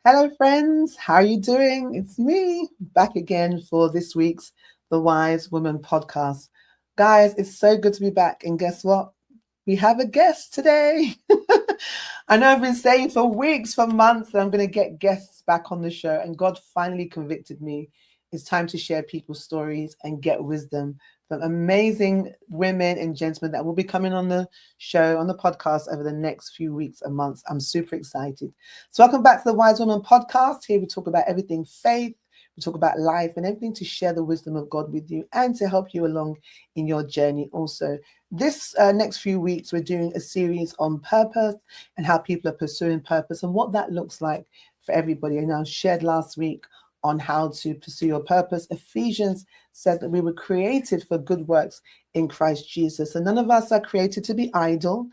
Hello, friends. How are you doing? It's me back again for this week's The Wise Woman podcast. Guys, it's so good to be back. And guess what? We have a guest today. I know I've been saying for weeks, for months, that I'm going to get guests back on the show. And God finally convicted me. It's time to share people's stories and get wisdom from amazing women and gentlemen that will be coming on the show, on the podcast over the next few weeks and months. I'm super excited. So, welcome back to the Wise Woman podcast. Here we talk about everything faith, we talk about life, and everything to share the wisdom of God with you and to help you along in your journey also. This next few weeks, we're doing a series on purpose and how people are pursuing purpose and what that looks like for everybody. And I shared last week on how to pursue your purpose. Ephesians said that we were created for good works in Christ Jesus. And none of us are created to be idle.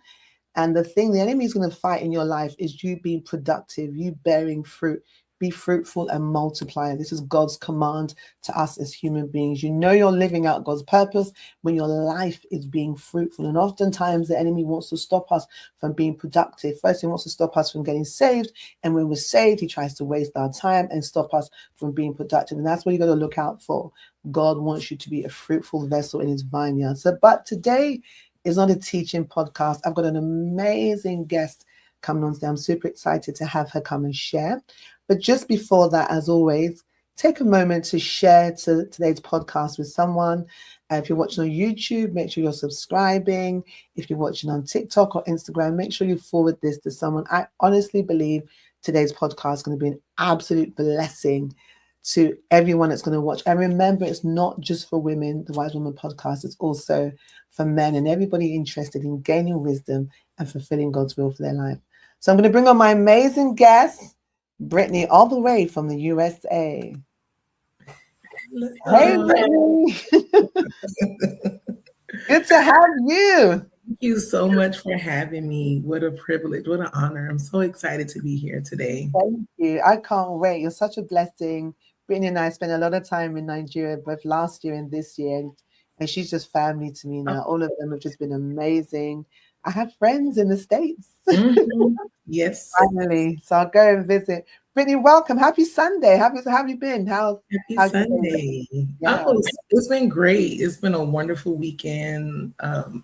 And the thing the enemy is going to fight in your life is you being productive, you bearing fruit. Be fruitful and multiply. This is God's command to us as human beings. You know you're living out God's purpose when your life is being fruitful. And oftentimes the enemy wants to stop us from being productive. First, he wants to stop us from getting saved. And when we're saved, he tries to waste our time and stop us from being productive. And that's what you got to look out for. God wants you to be a fruitful vessel in his vineyard. But today is not a teaching podcast. I've got an amazing guest coming on today. I'm super excited to have her come and share. But just before that, as always, take a moment to share today's podcast with someone. If you're watching on YouTube, make sure you're subscribing. If you're watching on TikTok or Instagram, make sure you forward this to someone. I honestly believe today's podcast is going to be an absolute blessing to everyone that's going to watch. And remember, it's not just for women, the Wise Woman podcast, it's also for men and everybody interested in gaining wisdom and fulfilling God's will for their life. So I'm going to bring on my amazing guest, Brittany, all the way from the USA. Hey, Brittany. Good to have you. Thank you so much for having me. What a privilege. What an honor. I'm so excited to be here today. Thank you. I can't wait. You're such a blessing. Brittany and I spent a lot of time in Nigeria, both last year and this year. And she's just family to me now. All of them have just been amazing. I have friends in the States. Mm-hmm. Yes. Finally. So I'll go and visit. Brittany, welcome. Happy Sunday. How have you been? Happy Sunday. Yeah. Oh, it's been great. It's been a wonderful weekend.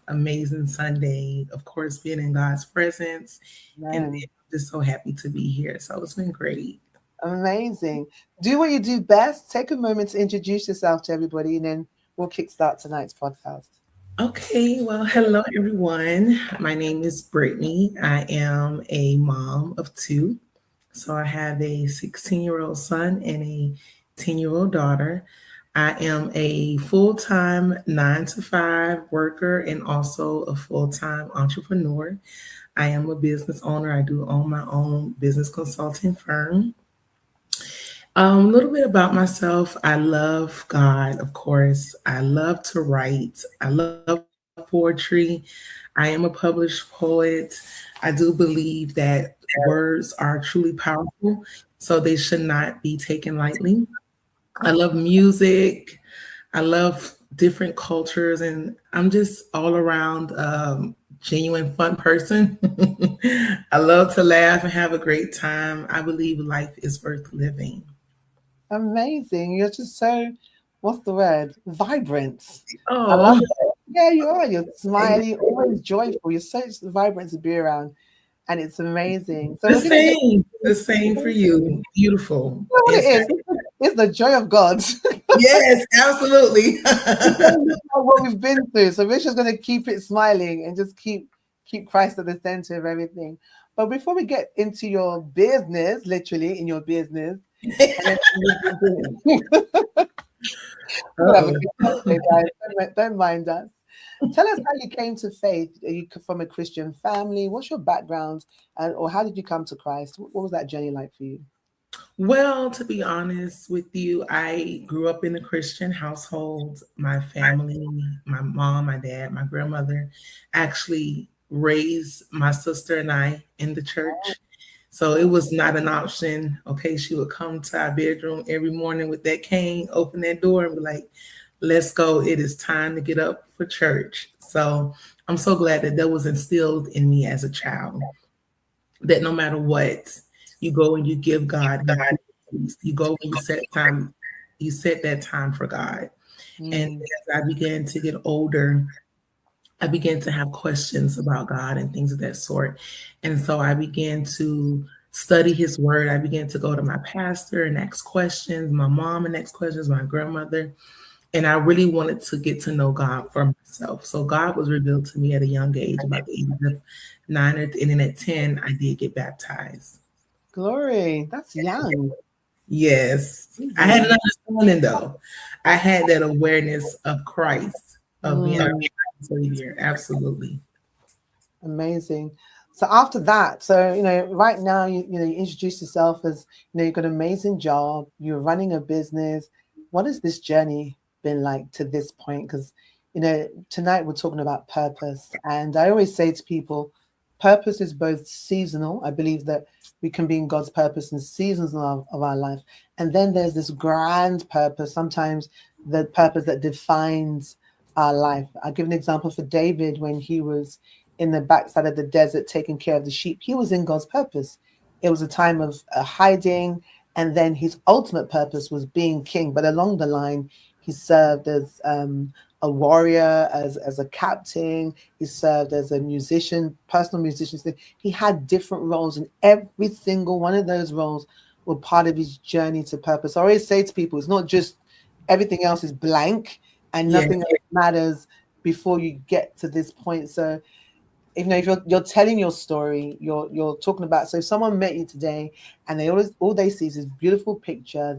Amazing Sunday. Of course, being in God's presence. And I'm just so happy to be here. So it's been great. Amazing. Do what you do best. Take a moment to introduce yourself to everybody, and then we'll kickstart tonight's podcast. Okay, well, hello everyone. My name is Brittany. I am a mom of two. So I have a 16-year-old son and a 10-year-old daughter. I am a full-time 9-to-5 worker and also a full-time entrepreneur. I am a business owner. I do own my own business consulting firm. A little bit about myself. I love God, of course. I love to write. I love poetry. I am a published poet. I do believe that words are truly powerful, so they should not be taken lightly. I love music. I love different cultures, and I'm just all around genuine fun person. I love to laugh and have a great time. I believe life is worth living. Amazing. You're just so, what's the word? Vibrant. Oh, I love it. Yeah, you are. You're smiling, always joyful. You're so vibrant to be around. And it's amazing. So the same for you. Beautiful. You know what it is? It's the joy of God. Yes, absolutely. What we've been through. So we're just going to keep it smiling and just keep Christ at the center of everything. But before we get into your business, literally in your business, don't mind us. Tell us how you came to faith. Are you from a Christian family? What's your background? Or how did you come to Christ? What was that journey like for you? Well, to be honest with you, I grew up in a Christian household. My family, my mom, my dad, my grandmother actually raised my sister and I in the church. So it was not an option. Okay, she would come to our bedroom every morning with that cane, open that door and be like, let's go. It is time to get up for church. So I'm so glad that was instilled in me as a child, that no matter what, You go and you give God His peace. You go and you set that time for God. And Mm. as I began to get older, I began to have questions about God and things of that sort. And so I began to study his word. I began to go to my pastor and ask questions, my mom and ask questions, my grandmother. And I really wanted to get to know God for myself. So God was revealed to me at a young age, about the age of 9, and then at 10, I did get baptized. Glory. That's young. Yes. I had Amazing. an understanding though. I had that awareness of Christ, of being a Mm. Savior. Absolutely. Amazing. So after that, so right now you introduce yourself as you've got an amazing job, you're running a business. What has this journey been like to this point? Because tonight we're talking about purpose, and I always say to people, purpose is both seasonal. I believe that we can be in God's purpose in seasons of our life, and then there's this grand purpose. Sometimes the purpose that defines our life. I'll give an example for David when he was in the backside of the desert taking care of the sheep. He was in God's purpose. It was a time of hiding, and then his ultimate purpose was being king. But along the line, he served as a warrior, as a captain. He served as a musician, personal musician. He had different roles, and every single one of those roles were part of his journey to purpose. I always say to people, it's not just everything else is blank and Yeah. nothing else matters before you get to this point. So if you're telling your story, you're talking about. So if someone met you today and all they see is this beautiful picture,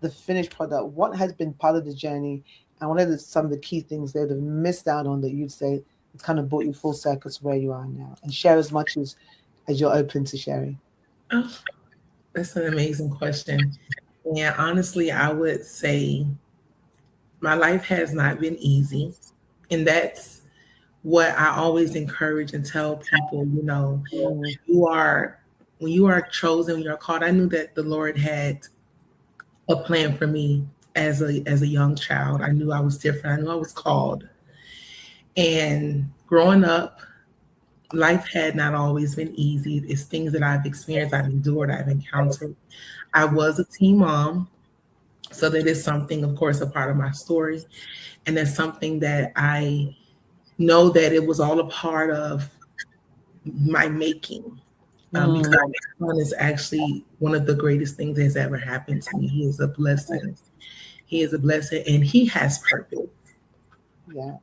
the finished product, what has been part of the journey, and what are some of the key things they would have missed out on that you'd say it's kind of brought you full circle to where you are now, and share as much as you're open to sharing. Oh, that's an amazing question. And honestly, I would say my life has not been easy. And that's what I always encourage and tell people, Mm, you are when you are chosen, when you're called. I knew that the Lord had a plan for me as a young child. I knew I was different. I knew I was called. And growing up, life had not always been easy. It's things that I've experienced, I've endured, I've encountered. I was a teen mom. So that is something, of course, a part of my story. And that's something that I know that it was all a part of my making. Because mm, my son is actually one of the greatest things that has ever happened to me. He is a blessing. He is a blessing and he has purpose. yes.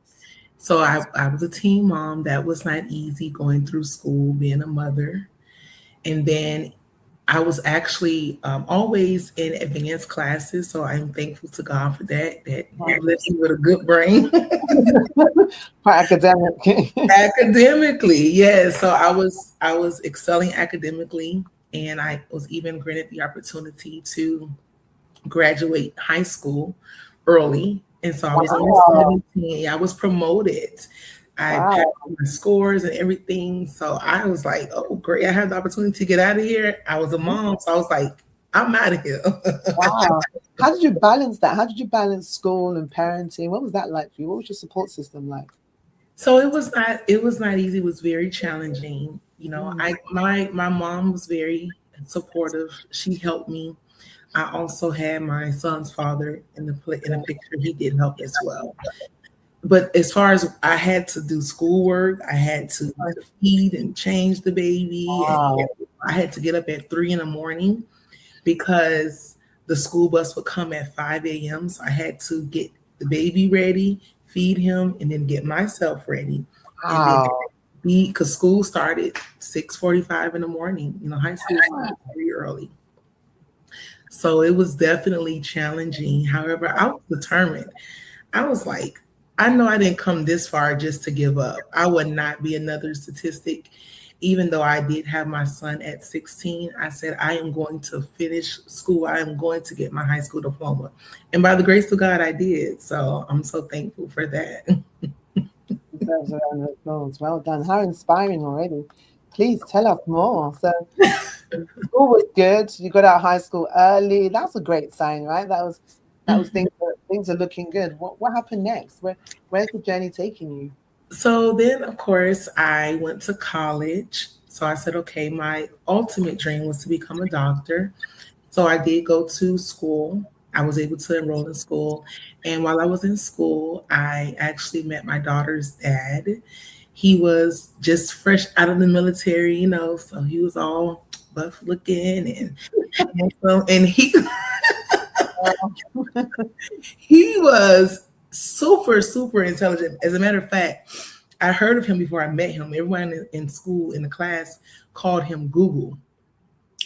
So I was a teen mom. That was not easy going through school, being a mother. And then I was actually always in advanced classes. So I'm thankful to God for that, that He Wow. blessed me with a good brain. Quite academic. Academically, yes. So I was excelling academically, and I was even granted the opportunity to graduate high school early. And so I was only Wow. 17. I was promoted. I passed Wow. my scores and everything. So I was like, oh, great. I had the opportunity to get out of here. I was a mom. So I was like, I'm out of here. Wow. How did you balance that? How did you balance school and parenting? What was that like for you? What was your support system like? So it was not easy. It was very challenging. Mm, My mom was very supportive. She helped me. I also had my son's father in the yeah. picture. He did help as well. But as far as I had to do schoolwork, I had to feed and change the baby, and Wow. I had to get up at 3 in the morning because the school bus would come at 5 a.m. So I had to get the baby ready, feed him, and then get myself ready, and then Wow. be because school started 6:45 in the morning. High school started very early. So it was definitely challenging. However, I was determined. I was like, I know I didn't come this far just to give up. I would not be another statistic. Even though I did have my son at 16, I said, I am going to finish school. I am going to get my high school diploma. And by the grace of God, I did. So I'm so thankful for that. Deserves a round of applause. Well done. How inspiring already. Please tell us more. So school was good. You got out of high school early. That's a great sign, right? That was things are looking good. What happened next? Where's the journey taking you? So then, of course, I went to college. So I said, okay, my ultimate dream was to become a doctor. So I did go to school. I was able to enroll in school. And while I was in school, I actually met my daughter's dad. He was just fresh out of the military, so he was all buff looking and handsome. And he was super, super intelligent. As a matter of fact, I heard of him before I met him. Everyone in school, in the class, called him Google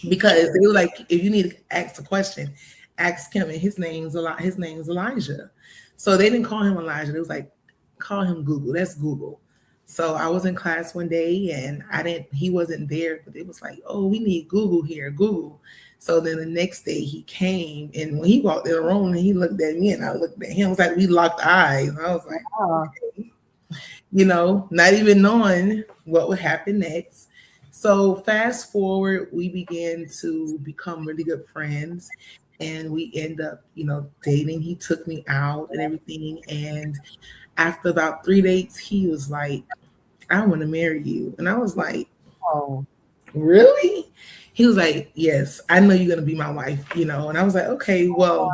because they were like, if you need to ask a question, ask him. And his name's Elijah. So they didn't call him Elijah. They was like, call him Google. That's Google. So I was in class one day and he wasn't there, but it was like, oh, we need Google here, Google. So then the next day he came, and when he walked in the room and he looked at me and I looked at him, it was like we locked eyes. And I was like, okay. Not even knowing what would happen next. So fast forward, we began to become really good friends, and we end up, dating. He took me out and everything. And after about 3 dates, he was like, I want to marry you. And I was like, oh, really? He was like, yes, I know you're going to be my wife, And I was like, okay, well,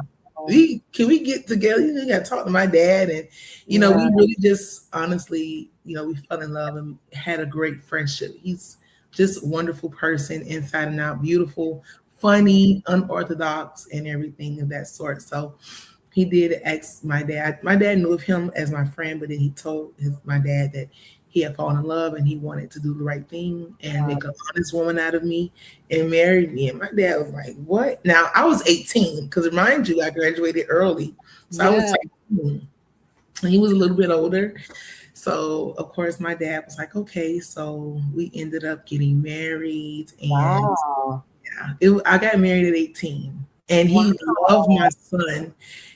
can we get together? You got to talk to my dad. And, we really just honestly, we fell in love and had a great friendship. He's just a wonderful person, inside and out, beautiful, funny, unorthodox, and everything of that sort. So he did ask my dad. My dad knew of him as my friend, but then he told my dad that he had fallen in love and he wanted to do the right thing and make an honest woman out of me and marry me. And my dad was like, what? Now, I was 18 because, remind you, I graduated early. So I was 18. He was a little bit older. So, of course, my dad was like, okay. So we ended up getting married. And I got married at 18. And he loved my son.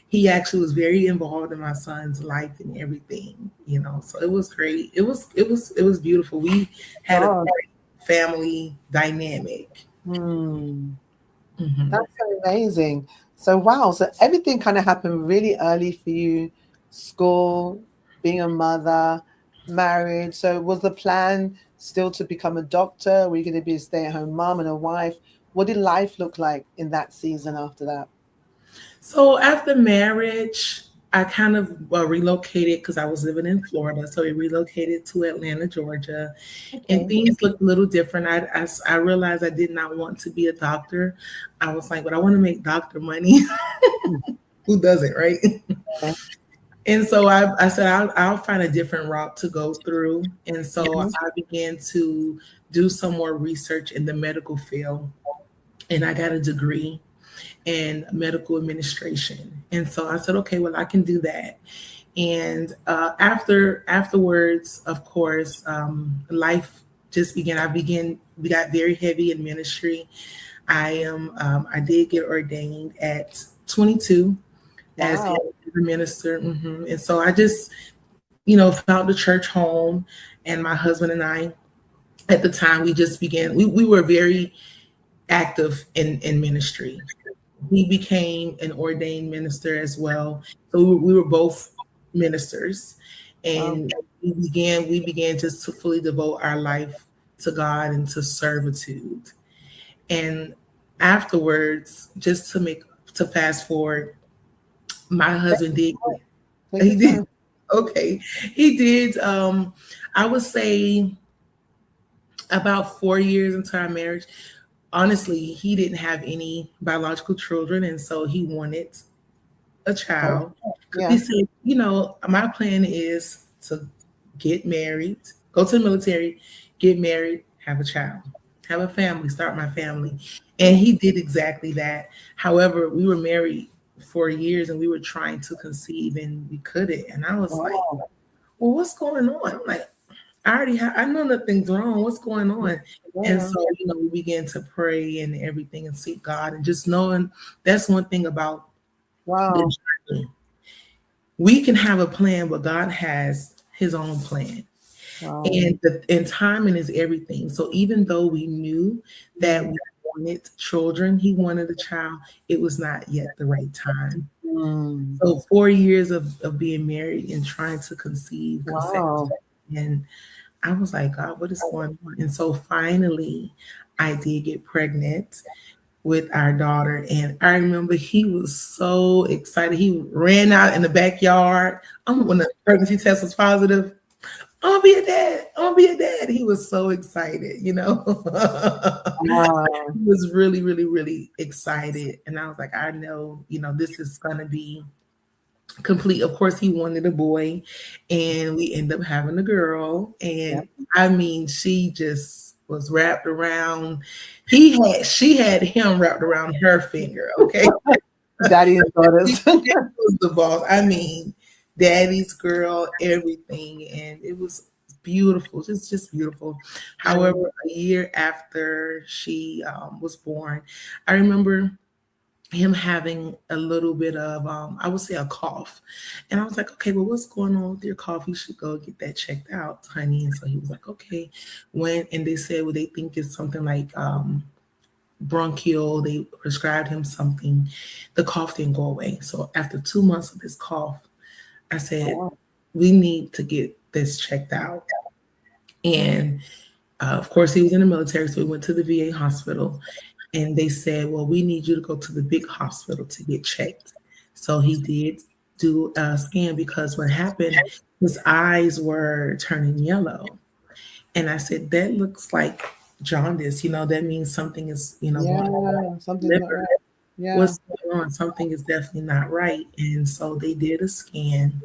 He actually was very involved in my son's life and everything, so it was great. It was beautiful. We had a great family dynamic. That's so amazing. So, wow. So everything kind of happened really early for you. School, being a mother, marriage. So was the plan still to become a doctor? Were you going to be a stay-at-home mom and a wife? What did life look like in that season after that? So after marriage, I kind of relocated because I was living in Florida. So we relocated to Atlanta, Georgia, and things looked a little different. I realized I did not want to be a doctor. I was like, but I want to make doctor money. Who doesn't, right? And so I said, I'll find a different route to go through. And so I began to do some more research in the medical field, and I got a degree in medical administration. And so I said, okay, well, I can do that. And afterwards, of course, life just began. We got very heavy in ministry. I did get ordained at 22 as a minister. And so I just, found the church home, and my husband and I, at the time, we just began, we were very active in ministry. He became an ordained minister as well. So we were both ministers, and we began just to fully devote our life to God and to servitude. And afterwards, just to fast forward, my husband did. Okay. He did. I would say about 4 years into our marriage. Honestly, he didn't have any biological children, and so he wanted a child. He said, my plan is to get married, go to the military, get married, have a child, have a family, start my family. And he did exactly that. However, we were married for years and we were trying to conceive and we couldn't. And I was like, well, what's going on? I'm like, I know nothing's wrong. What's going on? And so, we began to pray and everything and seek God, and just knowing that's one thing about the journey. We can have a plan, but God has his own plan. And timing is everything. So even though we knew that we wanted children, he wanted a child, it was not yet the right time. So 4 years of being married and trying to conceive, and I was like, God, what is going on? And so finally, I did get pregnant with our daughter. And I remember he was so excited. He ran out in the backyard. When the pregnancy test was positive, I'm gonna be a dad. I'm gonna be a dad. He was so excited, you know. Wow. He was really, really, really excited. And I was like, I know, you know, this is gonna be complete. Of course, he wanted a boy, and we ended up having a girl. And Yep. I mean, she just was wrapped around. She had him wrapped around her finger. Okay, Daddy and daughters. that was the boss. I mean, daddy's girl, everything, and it was beautiful, just beautiful. However, a year after she was born, I remember him having a little bit of I would say a cough. And I was like, okay, well, what's going on with your cough? You should go get that checked out, honey. And so he was like, okay. And they said, well, they think it's something like bronchial. They prescribed him something. The cough didn't go away. So after 2 months of this cough, I said, we need to get this checked out. And of course, he was in the military, so we went to the VA hospital. And they said, well, we need you to go to the big hospital to get checked. So he did do a scan, because what happened, his eyes were turning yellow. And I said, that looks like jaundice. You know, that means something is, you know, going on. Yeah, something's not right. Yeah. What's going on? Something is definitely not right. And so they did a scan,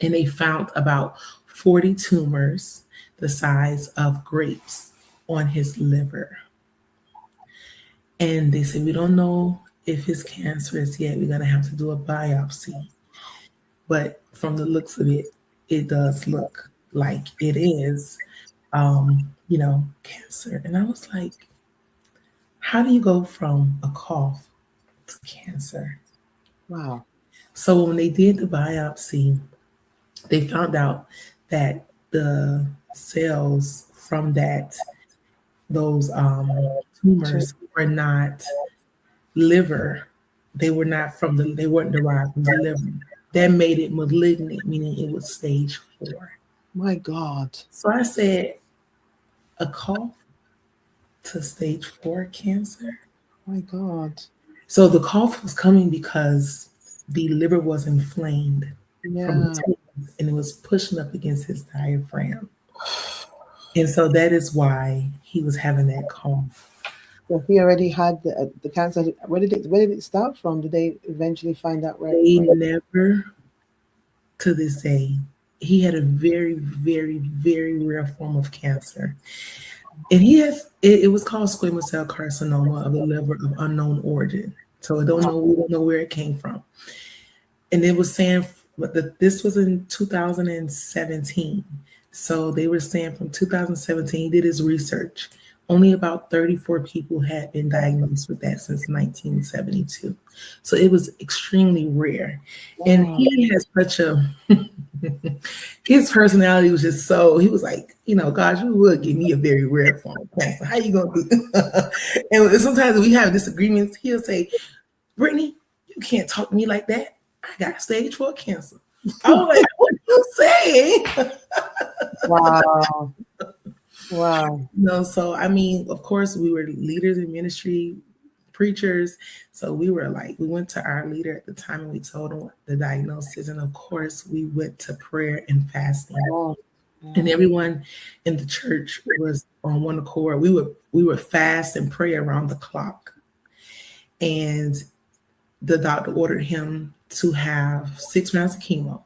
and they found about 40 tumors the size of grapes on his liver. And they said, we don't know if it's cancerous yet. We're going to have to do a biopsy. But from the looks of it, it does look like it is, you know, cancer. And I was like, how do you go from a cough to cancer? Wow. So when they did the biopsy, they found out that the cells from those tumors were not liver. They weren't derived from the liver. That made it malignant, meaning it was stage 4. My God. So I said, a cough to stage 4 cancer. My God. So the cough was coming because the liver was inflamed from the tumors, and it was pushing up against his diaphragm. And so that is why he was having that cough. So he already had the cancer. Where did it start from? Did they eventually find out where? They never, to this day, he had a very, very, very rare form of cancer. And it was called squamous cell carcinoma of the liver of unknown origin. So we don't know where it came from. And it was saying, but this was in 2017. So they were saying from 2017, he did his research. Only about 34 people had been diagnosed with that since 1972. So it was extremely rare. And he has such his personality was just so, he was like, you know, God, you would give me a very rare form of cancer. How you going to do? And sometimes we have disagreements. He'll say, Brittany, you can't talk to me like that. I got stage 4 cancer. I was like, what are you saying? Wow. Wow. No, so I mean, of course, we were leaders in ministry, preachers. So we went to our leader at the time and we told him the diagnosis. And of course, we went to prayer and fasting. And everyone in the church was on one accord. We would fast and pray around the clock. And the doctor ordered him to have 6 rounds of chemo.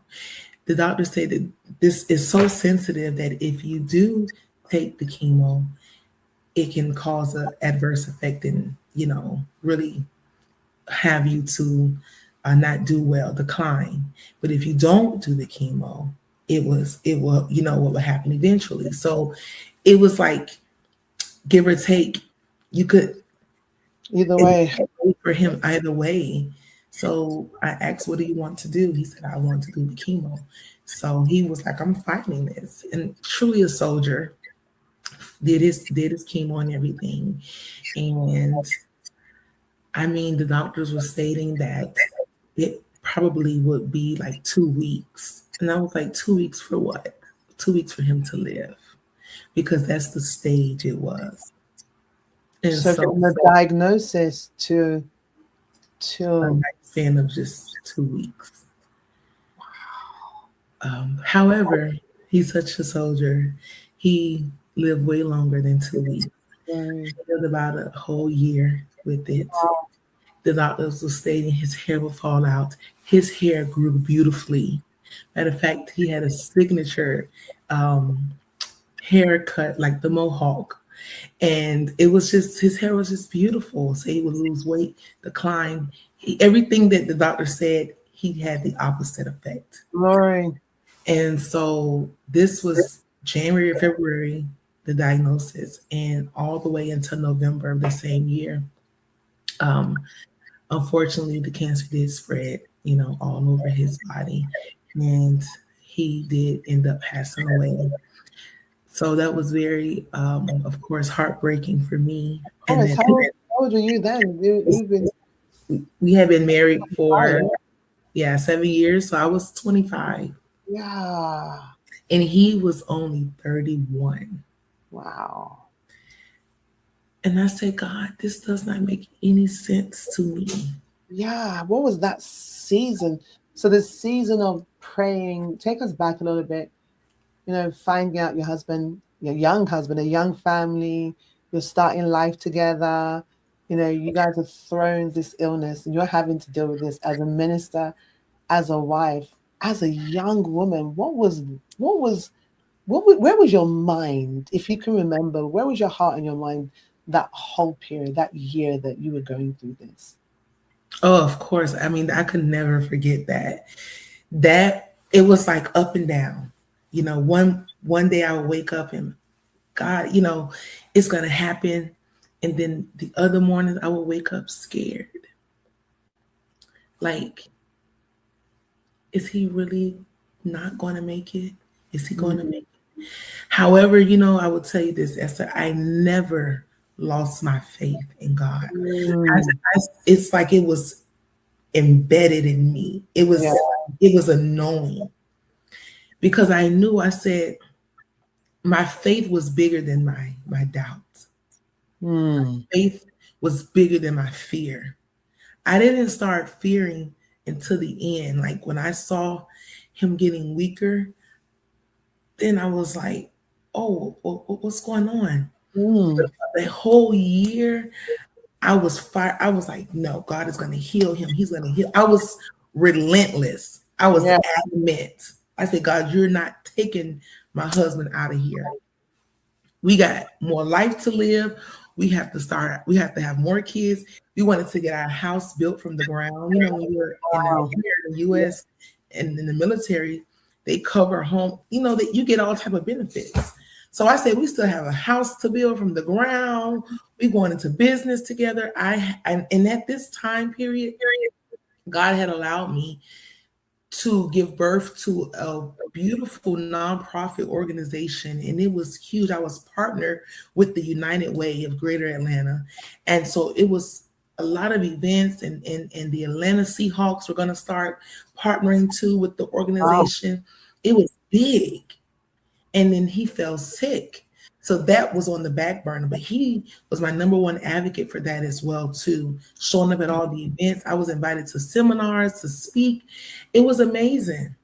The doctor said that this is so sensitive that if you do take the chemo, it can cause an adverse effect and, you know, really have you to not do well, decline. But if you don't do the chemo, it will, you know, what will happen eventually. So it was like, give or take, you could either way for him either way. So I asked, what do you want to do? He said, I want to do the chemo. So he was like, I'm fighting this. And truly a soldier, did his chemo and everything. And I mean, the doctors were stating that it probably would be like 2 weeks. And I was like, 2 weeks for what? 2 weeks for him to live. because that's the stage it was. And So so from the diagnosis to a lifespan of just 2 weeks. However, he's such a soldier. He lived way longer than 2 weeks. um, He lived about a whole year with it. The doctors were stating his hair would fall out. His hair grew beautifully. Matter of fact, he had a signature um, haircut like the mohawk. And it was just, his hair was just beautiful. So he would lose weight, decline. Everything that the doctor said, he had the opposite effect. Glory. And so this was January or February, the diagnosis, and all the way until November of the same year. Um, Unfortunately, the cancer did spread, all over his body, and he did end up passing away. So that was very, of course, heartbreaking for me. Of And course. then How old were you then? You've been we had been married for, fine. 7 years. So I was 25 Yeah. and he was only 31. Wow. And I said, God, this does not make any sense to me. Yeah. What was that season? So the season of praying, take us back a little bit, finding out your husband, your young husband, a young family, you're starting life together. You guys have thrown this illness and you're having to deal with this as a minister, as a wife, as a young woman. Where was your mind, if you can remember, where was your heart and your mind that whole period, that year that you were going through this? Oh, of course. I mean, I could never forget that. That it was like up and down. One day I would wake up and God, it's gonna happen. And then the other morning I would wake up scared. Like, is he really not gonna make it? Is he gonna make it? However, I will tell you this, Esther, I never lost my faith in God. It's like it was embedded in me. It was Yeah. it was a knowing, because I knew, I said my faith was bigger than my doubts. Faith was bigger than my fear. I didn't start fearing until the end. Like when I saw him getting weaker, then I was like, oh, what's going on? The whole year I was fired. I was like, no, God is going to heal him. He's going to heal. I was relentless. I was adamant. I said, God, you're not taking my husband out of here. We got more life to live. We have to have more kids. We wanted to get our house built from the ground. When we were in the US and in the military, they cover home, that you get all type of benefits. So I said, we still have a house to build from the ground. We going into business together. And at this time period, God had allowed me to give birth to a beautiful nonprofit organization, and it was huge. I was partnered with the United Way of Greater Atlanta, and so it was a lot of events, and the Atlanta Seahawks were going to start partnering too with the organization. Wow. It was big, and then he fell sick. So that was on the back burner, but he was my number one advocate for that as well too. Showing up at all the events. I was invited to seminars to speak. It was amazing.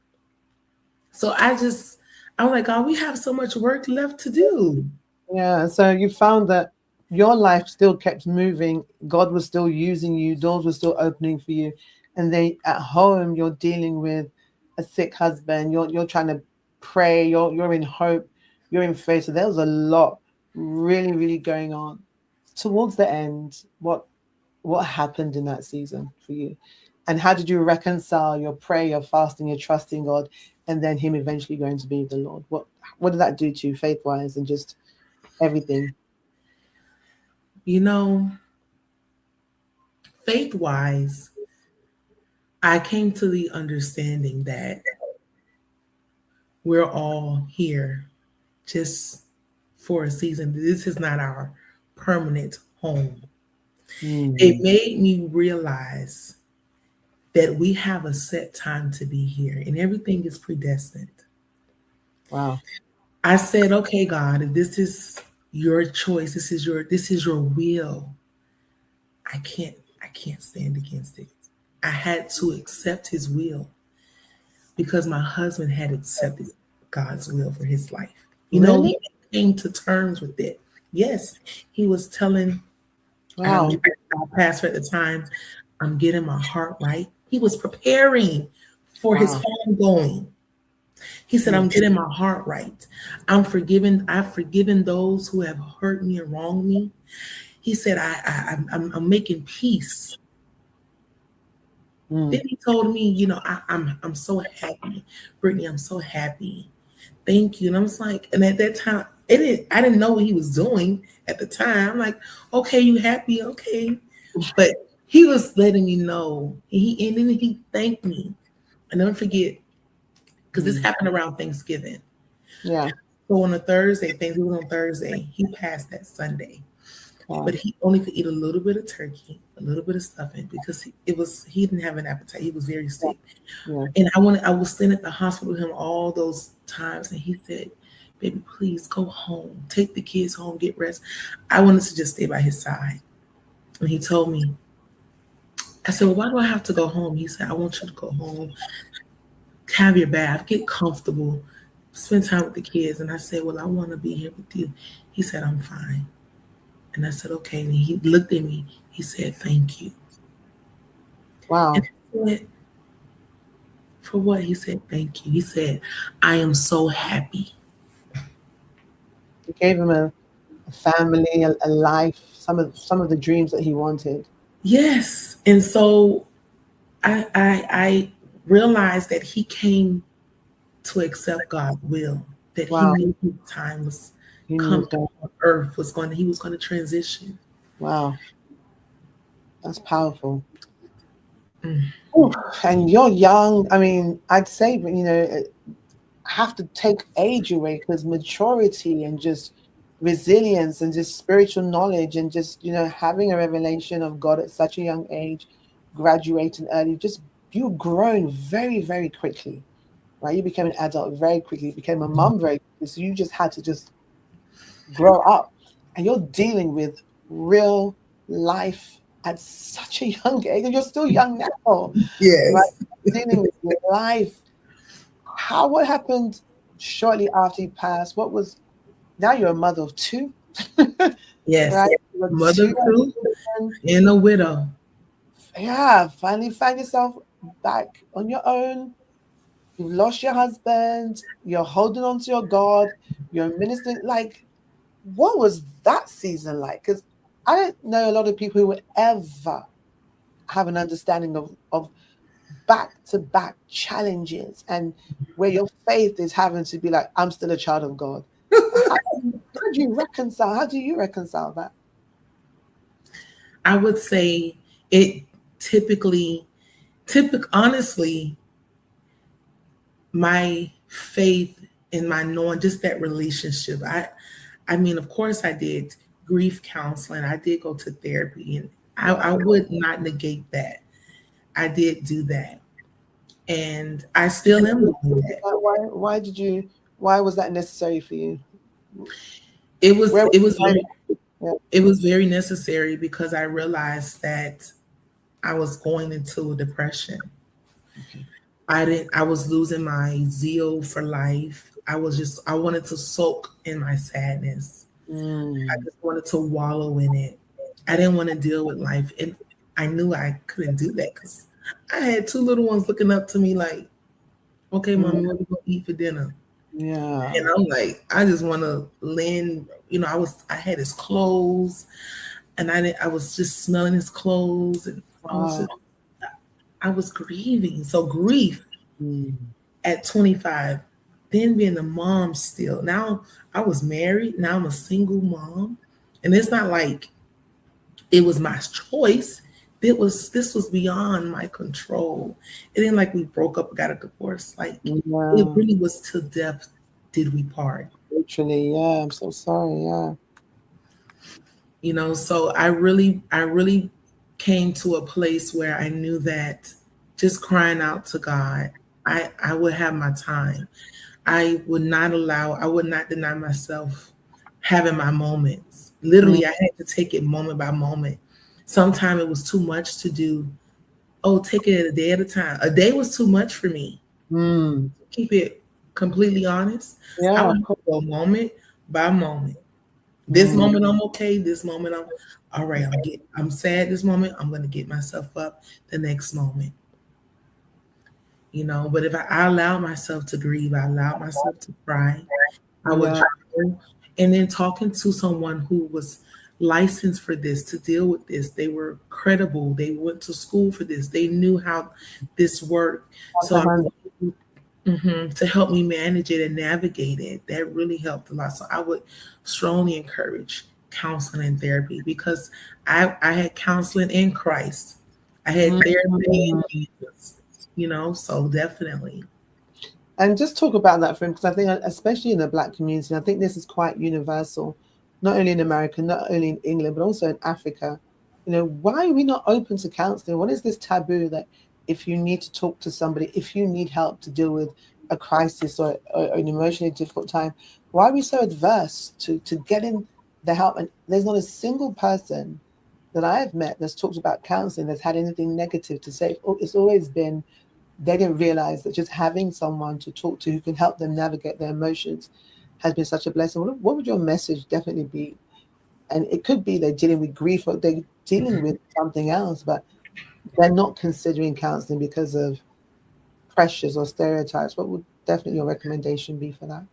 So I was like, God, we have so much work left to do. Yeah. So you found that your life still kept moving. God was still using you. Doors were still opening for you. And then at home, you're dealing with a sick husband. You're trying to pray. You're in hope. You're in faith. So there was a lot really, really going on. Towards the end, what happened in that season for you? And how did you reconcile your prayer, your fasting, your trusting God, and then him eventually going to be with the Lord? What did that do to you faith-wise and just everything? Faith-wise, I came to the understanding that we're all here just for a season. This is not our permanent home. It made me realize that we have a set time to be here and everything is predestined. Wow. I said, okay, God, if this is your choice, this is your will, I can't stand against it. I had to accept his will because my husband had accepted God's will for his life. Really? He came to terms with it. Yes, he was telling Wow. our pastor at the time, I'm getting my heart right. He was preparing for his Wow. homegoing. He said, I'm getting my heart right. I've forgiven those who have hurt me and wronged me. He said, I'm making peace. Mm. Then he told me, I'm so happy, Brittany. I'm so happy. Thank you. And I was like, and at that time, I didn't know what he was doing at the time. I'm like, okay, you happy? Okay. But he was letting me know. And then he thanked me. I never forget, because this happened around Thanksgiving. Yeah. So on a Thursday, Thanksgiving on Thursday, he passed that Sunday. Wow. But he only could eat a little bit of turkey, a little bit of stuffing, because he didn't have an appetite. He was very sick. Yeah. And I was staying at the hospital with him all those times, and he said, baby, please go home. Take the kids home, get rest. I wanted to just stay by his side. And he told me, I said, well, why do I have to go home? He said, I want you to go home, have your bath, get comfortable, spend time with the kids. And I said, well, I want to be here with you. He said, I'm fine. And I said, okay. And he looked at me. He said, thank you. Wow. And I said, for what? He said, thank you. He said, I am so happy. You gave him a family, a life, some of the dreams that he wanted. Yes. And so I realized that he came to accept God's will, that he Wow. knew his time was He knew coming his God. on earth, he was going to transition. Wow. That's powerful. Mm. Ooh, and you're young. I mean, I'd say, have to take age away, because maturity and just resilience and just spiritual knowledge and just, having a revelation of God at such a young age, graduating early, just you've grown very, very quickly, right? You became an adult very quickly, you became a mom very quickly. So you just had to just grow up, and you're dealing with real life at such a young age, and you're still young now, right? Yes. Dealing with life. What happened shortly after he passed? Now you're a mother of two, Yes. right? You're Mother two of two children. and a widow. Yeah, finally find yourself back on your own. You've lost your husband. You're holding on to your God. You're ministering. Like, what was that season like? Because I don't know a lot of people who would ever have an understanding of back-to-back challenges, and where your faith is having to be like, I'm still a child of God. How do you reconcile? How do you reconcile that? I would say it honestly, my faith and my knowing, just that relationship. I mean, of course I did grief counseling. I did go to therapy, and I would not negate that. I did do that. And I still am doing that. Why was that necessary for you? It was Where it was was very yeah. it was very necessary, because I realized that I was going into a depression. Okay. I was losing my zeal for life. I wanted to soak in my sadness. I Mm. just wanted to wallow in it. I didn't want to deal with life. And I knew I couldn't do that, because I had two little ones looking up to me like, okay, mommy, what are we going to eat for dinner? Yeah. And I'm like, I just want to lend, I had his clothes, and I was just smelling his clothes, and I was grieving. So grief Mm. at 25, then being a mom still. Now I was married. Now I'm a single mom. And it's not like it was my choice. This was beyond my control. It ain't like we broke up, got a divorce. Like, it Yeah. really was till death did we part. Literally, yeah. I'm so sorry. Yeah. So I really came to a place where I knew that just crying out to God, I would have my time. I would not deny myself having my moments. Literally, I had to take it moment by moment. Sometimes it was too much to do. Oh, take it a day at a time. A day was too much for me. Mm. Keep it completely honest. I Yeah. would go moment by moment. This Mm. moment I'm okay. This moment I'm all right. I'm sad this moment. I'm gonna get myself up the next moment. But if I allow myself to grieve, I allow myself to cry, I would Yeah. journal. And then talking to someone who was licensed for this, to deal with this, they were credible. They went to school for this. They knew how this worked. So I was able to help me manage it and navigate it. That really helped a lot. So I would strongly encourage counseling and therapy because I had counseling in Christ. I had therapy in Mm. Jesus, so definitely. And just talk about that for him, because I think, especially in the Black community, I think this is quite universal, not only in America, not only in England, but also in Africa. Why are we not open to counseling? What is this taboo that if you need to talk to somebody, if you need help to deal with a crisis or an emotionally difficult time, why are we so adverse to getting the help? And there's not a single person that I have met that's talked about counseling that's had anything negative to say. It's always been they didn't realize that just having someone to talk to who can help them navigate their emotions has been such a blessing. What would your message definitely be? And it could be they're dealing with grief or they're dealing with something else, but they're not considering counseling because of pressures or stereotypes. What would definitely your recommendation be for that?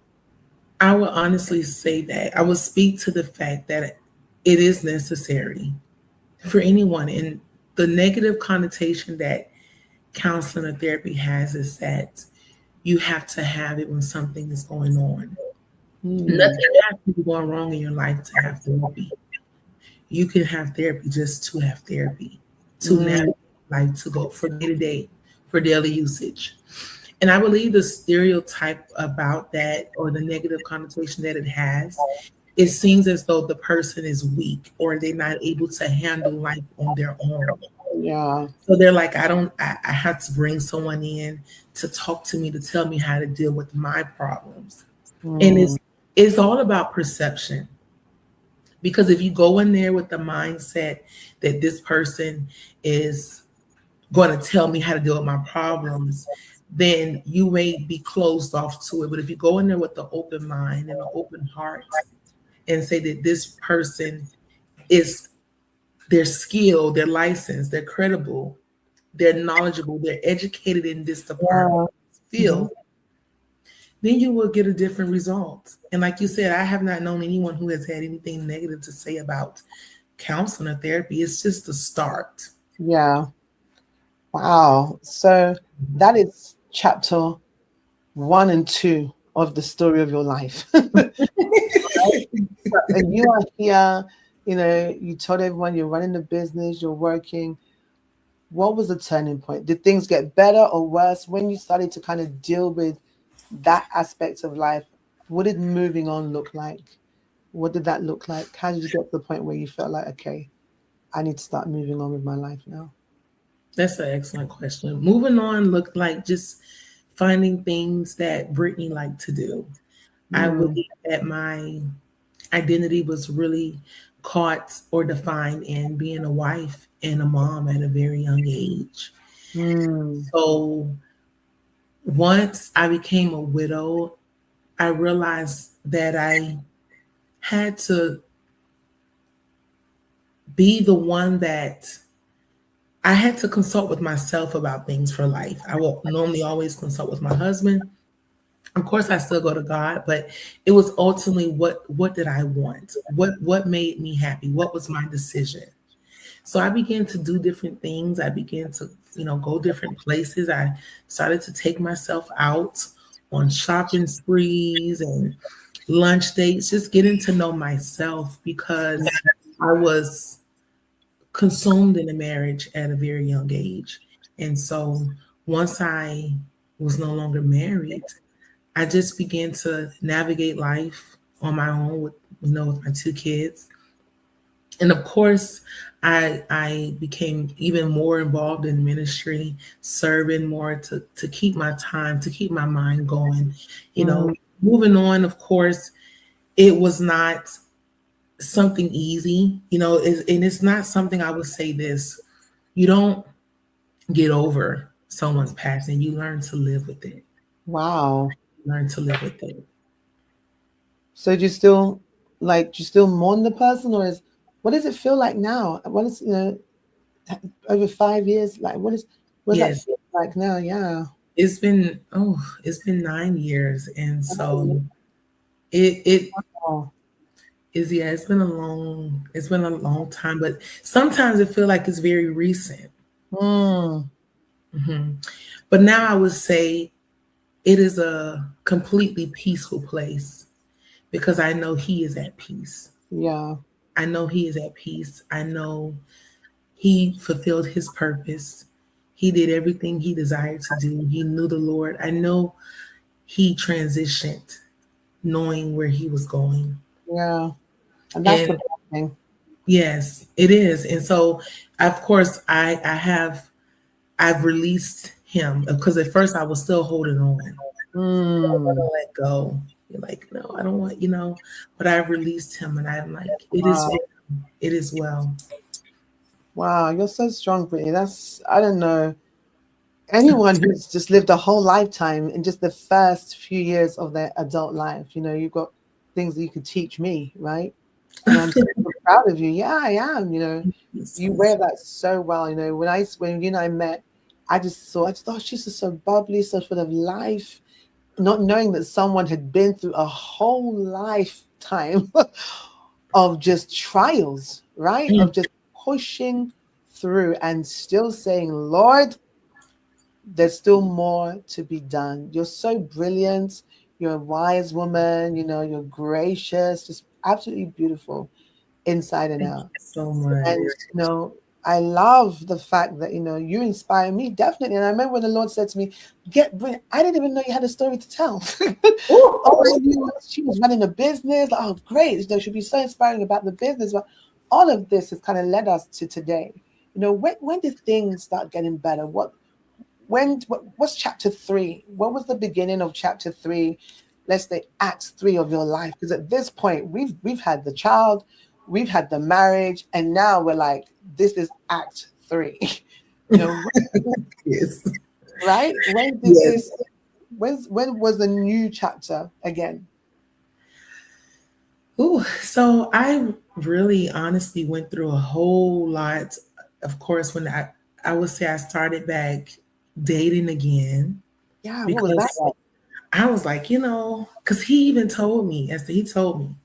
I would honestly say that I would speak to the fact that it is necessary for anyone. And the negative connotation that counseling or therapy has is that you have to have it when something is going on. Hmm. Nothing has to be going wrong in your life to have therapy. You can have therapy just to have therapy, to Mm. navigate life, to go for day to day, for daily usage. And I believe the stereotype about that or the negative connotation that it has, it seems as though the person is weak or they're not able to handle life on their own. Yeah. So they're like, I have to bring someone in to talk to me, to tell me how to deal with my problems. And Mm. it's all about perception. Because if you go in there with the mindset that this person is going to tell me how to deal with my problems, then you may be closed off to it. But if you go in there with the open mind and an open heart and say that this person is they're skilled, they're licensed, they're credible, they're knowledgeable, they're educated in this department, Yeah. Mhm. field, then you will get a different result. And like you said, I have not known anyone who has had anything negative to say about counseling or therapy. It's just the start. Yeah. Wow. So that is chapter 1 and 2 of the story of your life. And you are here, you told everyone you're running the business, you're working. What was the turning point? Did things get better or worse when you started to kind of deal with that aspect of life? What did moving on look like? What did that look like? How did you get to the point where you felt like, okay, I need to start moving on with my life now? That's an excellent question. Moving on looked like just finding things that Brittany liked to do. I Mm. believe that my identity was really caught or defined in being a wife and a mom at a very young age. Mm. So once I became a widow, I realized that I had to be the one that I had to consult with myself about things for life. I will normally always consult with my husband. Of course, I still go to God, but it was ultimately what did I want? What made me happy? What was my decision? So I began to do different things. I began to, go different places. I started to take myself out on shopping sprees and lunch dates, just getting to know myself because I was consumed in a marriage at a very young age. And so once I was no longer married, I just began to navigate life on my own with my 2 kids. And of course, I became even more involved in ministry, serving more to keep my time, to keep my mind going. You know, Mm, moving on, of course, it was not something easy, and it's not something I would say this. You don't get over someone's passing, you learn to live with it. wow. Learn to live with it. So do you still do you still mourn the person, or is what does it feel like now? What is over 5 years? Like what does that Yes, feel like now? Yeah. it's been 9 years, and so it Oh, is, yeah, it's been a long time, but sometimes it feel like it's very recent. mm, hmm But now I would say it is a completely peaceful place because I know he is at peace. yeah, I know he is at peace. I know he fulfilled his purpose. He did everything he desired to do. He knew the Lord. I know he transitioned knowing where he was going. yeah. And that's And the thing. yes, it is. And so, of course, I've released him because at first I was still holding on. I don't want Mm, to let go. You're like, no, I don't want. But I released him, and I'm like, it is wow. well. It is well. Wow, you're so strong, Brittany. That's, I don't know. Anyone who's just lived a whole lifetime in just the first few years of their adult life, you've got things that you could teach me, right? And I'm so proud of you. Yeah, I am. You wear that so well. When you and I met, I just thought she's just so bubbly, so full of life, not knowing that someone had been through a whole lifetime of just trials, right? Of just pushing through and still saying, Lord, there's still more to be done. You're so brilliant. You're a wise woman. You're gracious, just absolutely beautiful inside and Thank you out. so much. And, I love the fact that, you inspire me definitely. And I remember when the Lord said to me, I didn't even know you had a story to tell. All I knew was she was running a business. Like, oh, great. She'd be so inspiring about the business. But all of this has kind of led us to today. When did things start getting better? What's chapter 3? What was the beginning of chapter 3? Let's say Acts 3 of your life. Because at this point, we've had the child, we've had the marriage, and now we're like, this is Act 3. you know, Yes. right? When did Yes. this when was the new chapter again? Ooh, so I really honestly went through a whole lot. Of course, when I would say I started back dating again Yeah, what was that because like? I was like, because he even told me, he told me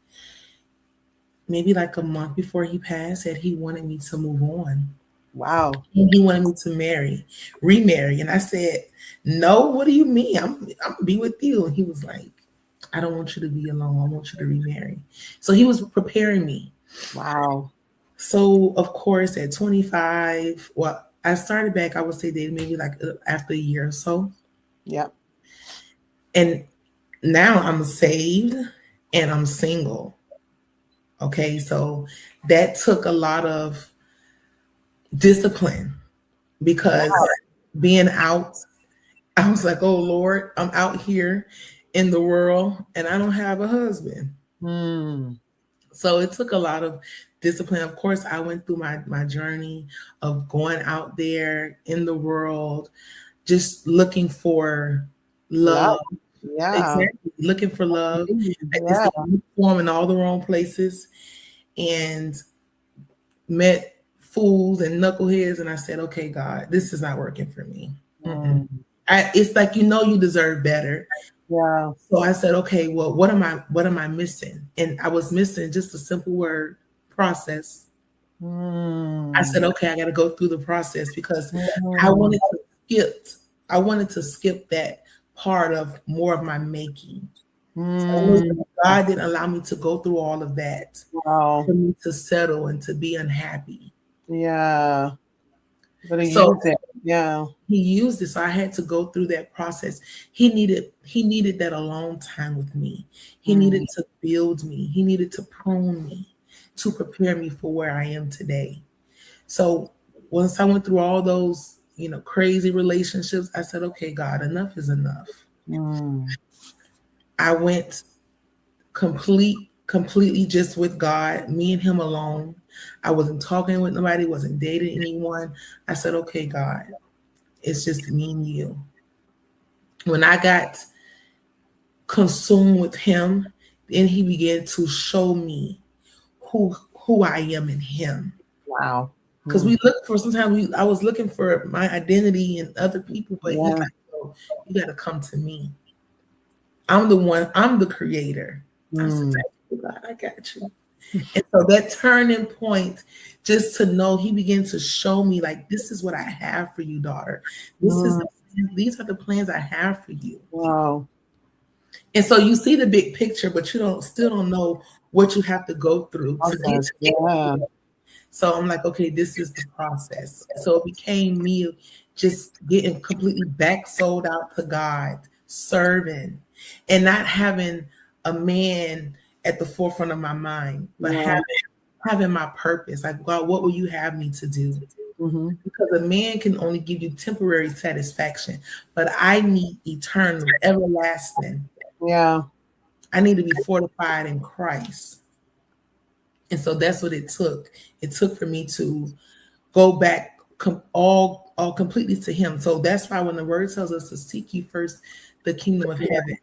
maybe like a month before he passed that he wanted me to move on. Wow. He wanted me to remarry. And I said, no, what do you mean? I'm gonna be with you. And he was like, I don't want you to be alone. I want you to remarry. So he was preparing me. Wow. So of course at 25, well, I started back, I would say dating maybe like after a year or so. Yep. And now I'm saved and I'm single. Okay. So that took a lot of discipline because Wow. being out, I was like, oh Lord, I'm out here in the world and I don't have a husband. Hmm. So it took a lot of discipline. Of course, I went through my journey of going out there in the world, just looking for Love. love. Yeah. Exactly. Looking for love. It's Yeah. the form in all the wrong places and met fools and knuckleheads. And I said, okay, God, this is not working for me. Mm-mm. Hmm. It's like you deserve better. Yeah. So I said, okay, well, what am I missing? And I was missing just a simple word, process. I Hmm. said, okay, I got to go through the process because I Hmm. wanted to skip. I wanted to skip that part of more of my making. So I knew Hmm. that God didn't allow me to go through all of that Wow. for me to settle and to be unhappy. Yeah. Gonna So use it. Yeah. he used it. So I had to go through that process. He needed that alone time with me. He Mm. needed to build me. He needed to prune me to prepare me for where I am today. So once I went through all those, crazy relationships, I said, okay, God, enough is enough. Mm. I went completely just with God, me and him alone. I wasn't talking with nobody, wasn't dating anyone. I said, okay, God, it's just me and you. When I got consumed with him, then he began to show me who I am in him. Wow. Because we look for, sometimes I was looking for my identity in other people, but he's like, oh, you got to come to me. I'm the creator. I said, thank you, God, I got you. And so that turning point, just to know, he began to show me, like, this is what I have for you, daughter. These are the plans I have for you. Wow. And so you see the big picture, but you still don't know what you have to go through to get to it. Yeah. So I'm like, okay, this is the process. So it became me just getting completely back sold out to God, serving, and not having a man at the forefront of my mind, but having my purpose. Like, God, what will you have me to do? Because a man can only give you temporary satisfaction, but I need eternal, everlasting. Yeah. I need to be fortified in Christ. And so that's what it took. It took for me to go back all completely to him. So that's why when the word tells us to seek you first the kingdom of heaven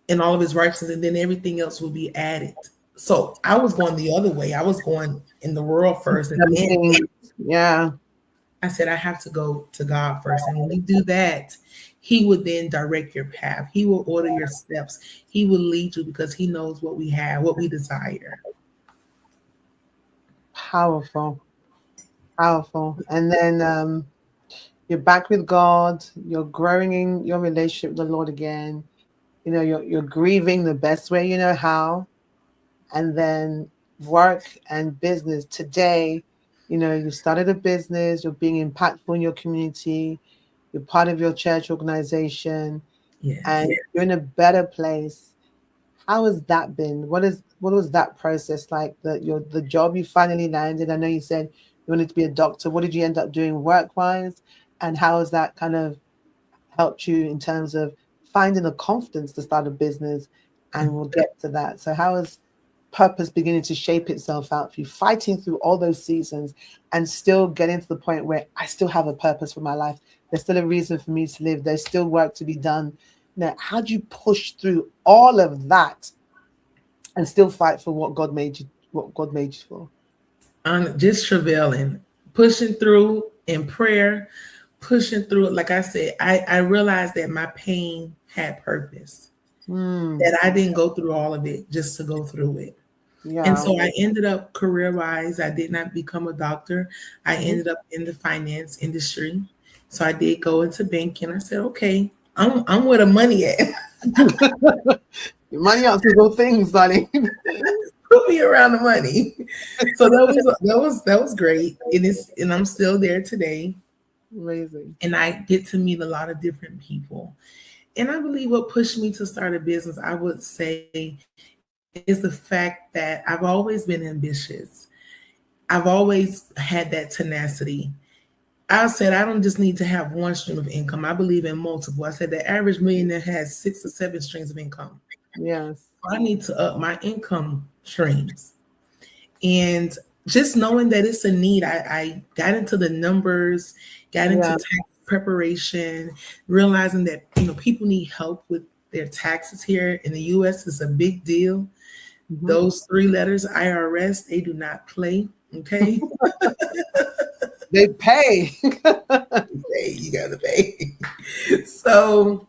and all of his righteousness, and then everything else will be added. So I was going the other way. I was going in the world first, and then I said I have to go to God first. And when you do that, he would then direct your path. He will order your steps. He will lead you because he knows what we have, what we desire. Powerful. And then you're back with God. You're growing in your relationship with the Lord again. You're grieving the best way you know how. And then work and business. Today, you started a business. You're being impactful in your community. You're part of your church organization, and you're in a better place. How has that been? What was that process like? The job you finally landed. I know you said you wanted to be a doctor. What did you end up doing work-wise? And how has that kind of helped you in terms of finding the confidence to start a business? And we'll get to that. So how is purpose beginning to shape itself out for you, fighting through all those seasons and still getting to the point where I still have a purpose for my life? There's still a reason for me to live. There's still work to be done. Now, how do you push through all of that and still fight for what God made you for? I'm just travailing, pushing through in prayer, pushing through it. Like I said, I realized that my pain had purpose, that I didn't go through all of it just to go through it. And so I ended up career-wise, I did not become a doctor. I ended up in the finance industry. So I did go into banking. I said, okay, I'm where the money at. Money answers all things, darling. Put me around the money. So that was great. And I'm still there today. Amazing. And I get to meet a lot of different people. And I believe what pushed me to start a business, I would say, is the fact that I've always been ambitious. I've always had that tenacity. I said I don't just need to have one stream of income. I believe in multiple. I said the average millionaire has 6 or 7 streams of income. Yes. I need to up my income streams. And just knowing that it's a need, I got into the numbers, got into tax preparation, realizing that people need help with their taxes here in the US is a big deal. Those 3 letters, IRS, they do not play. Okay. They pay. You gotta pay. So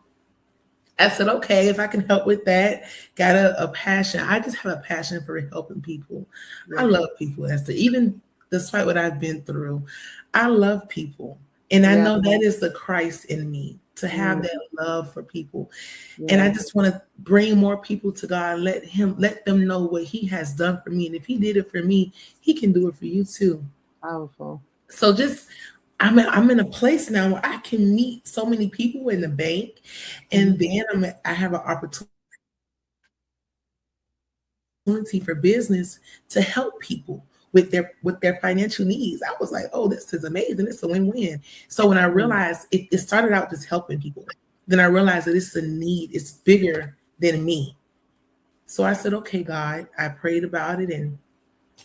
I said, okay, if I can help with that, got a passion. I just have a passion for helping people. I love people, Esther. Even despite what I've been through, I love people. And I know that is the Christ in me, to have that love for people. And I just want to bring more people to God, let them know what he has done for me. And if he did it for me, he can do it for you too. Powerful. So just I'm in a place now where I can meet so many people in the bank, and then I have an opportunity for business to help people with their financial needs. I was like, oh, this is amazing. It's a win-win. So when I realized it started out just helping people, then I realized that it's a need, it's bigger than me. So I said, okay, God, I prayed about it, and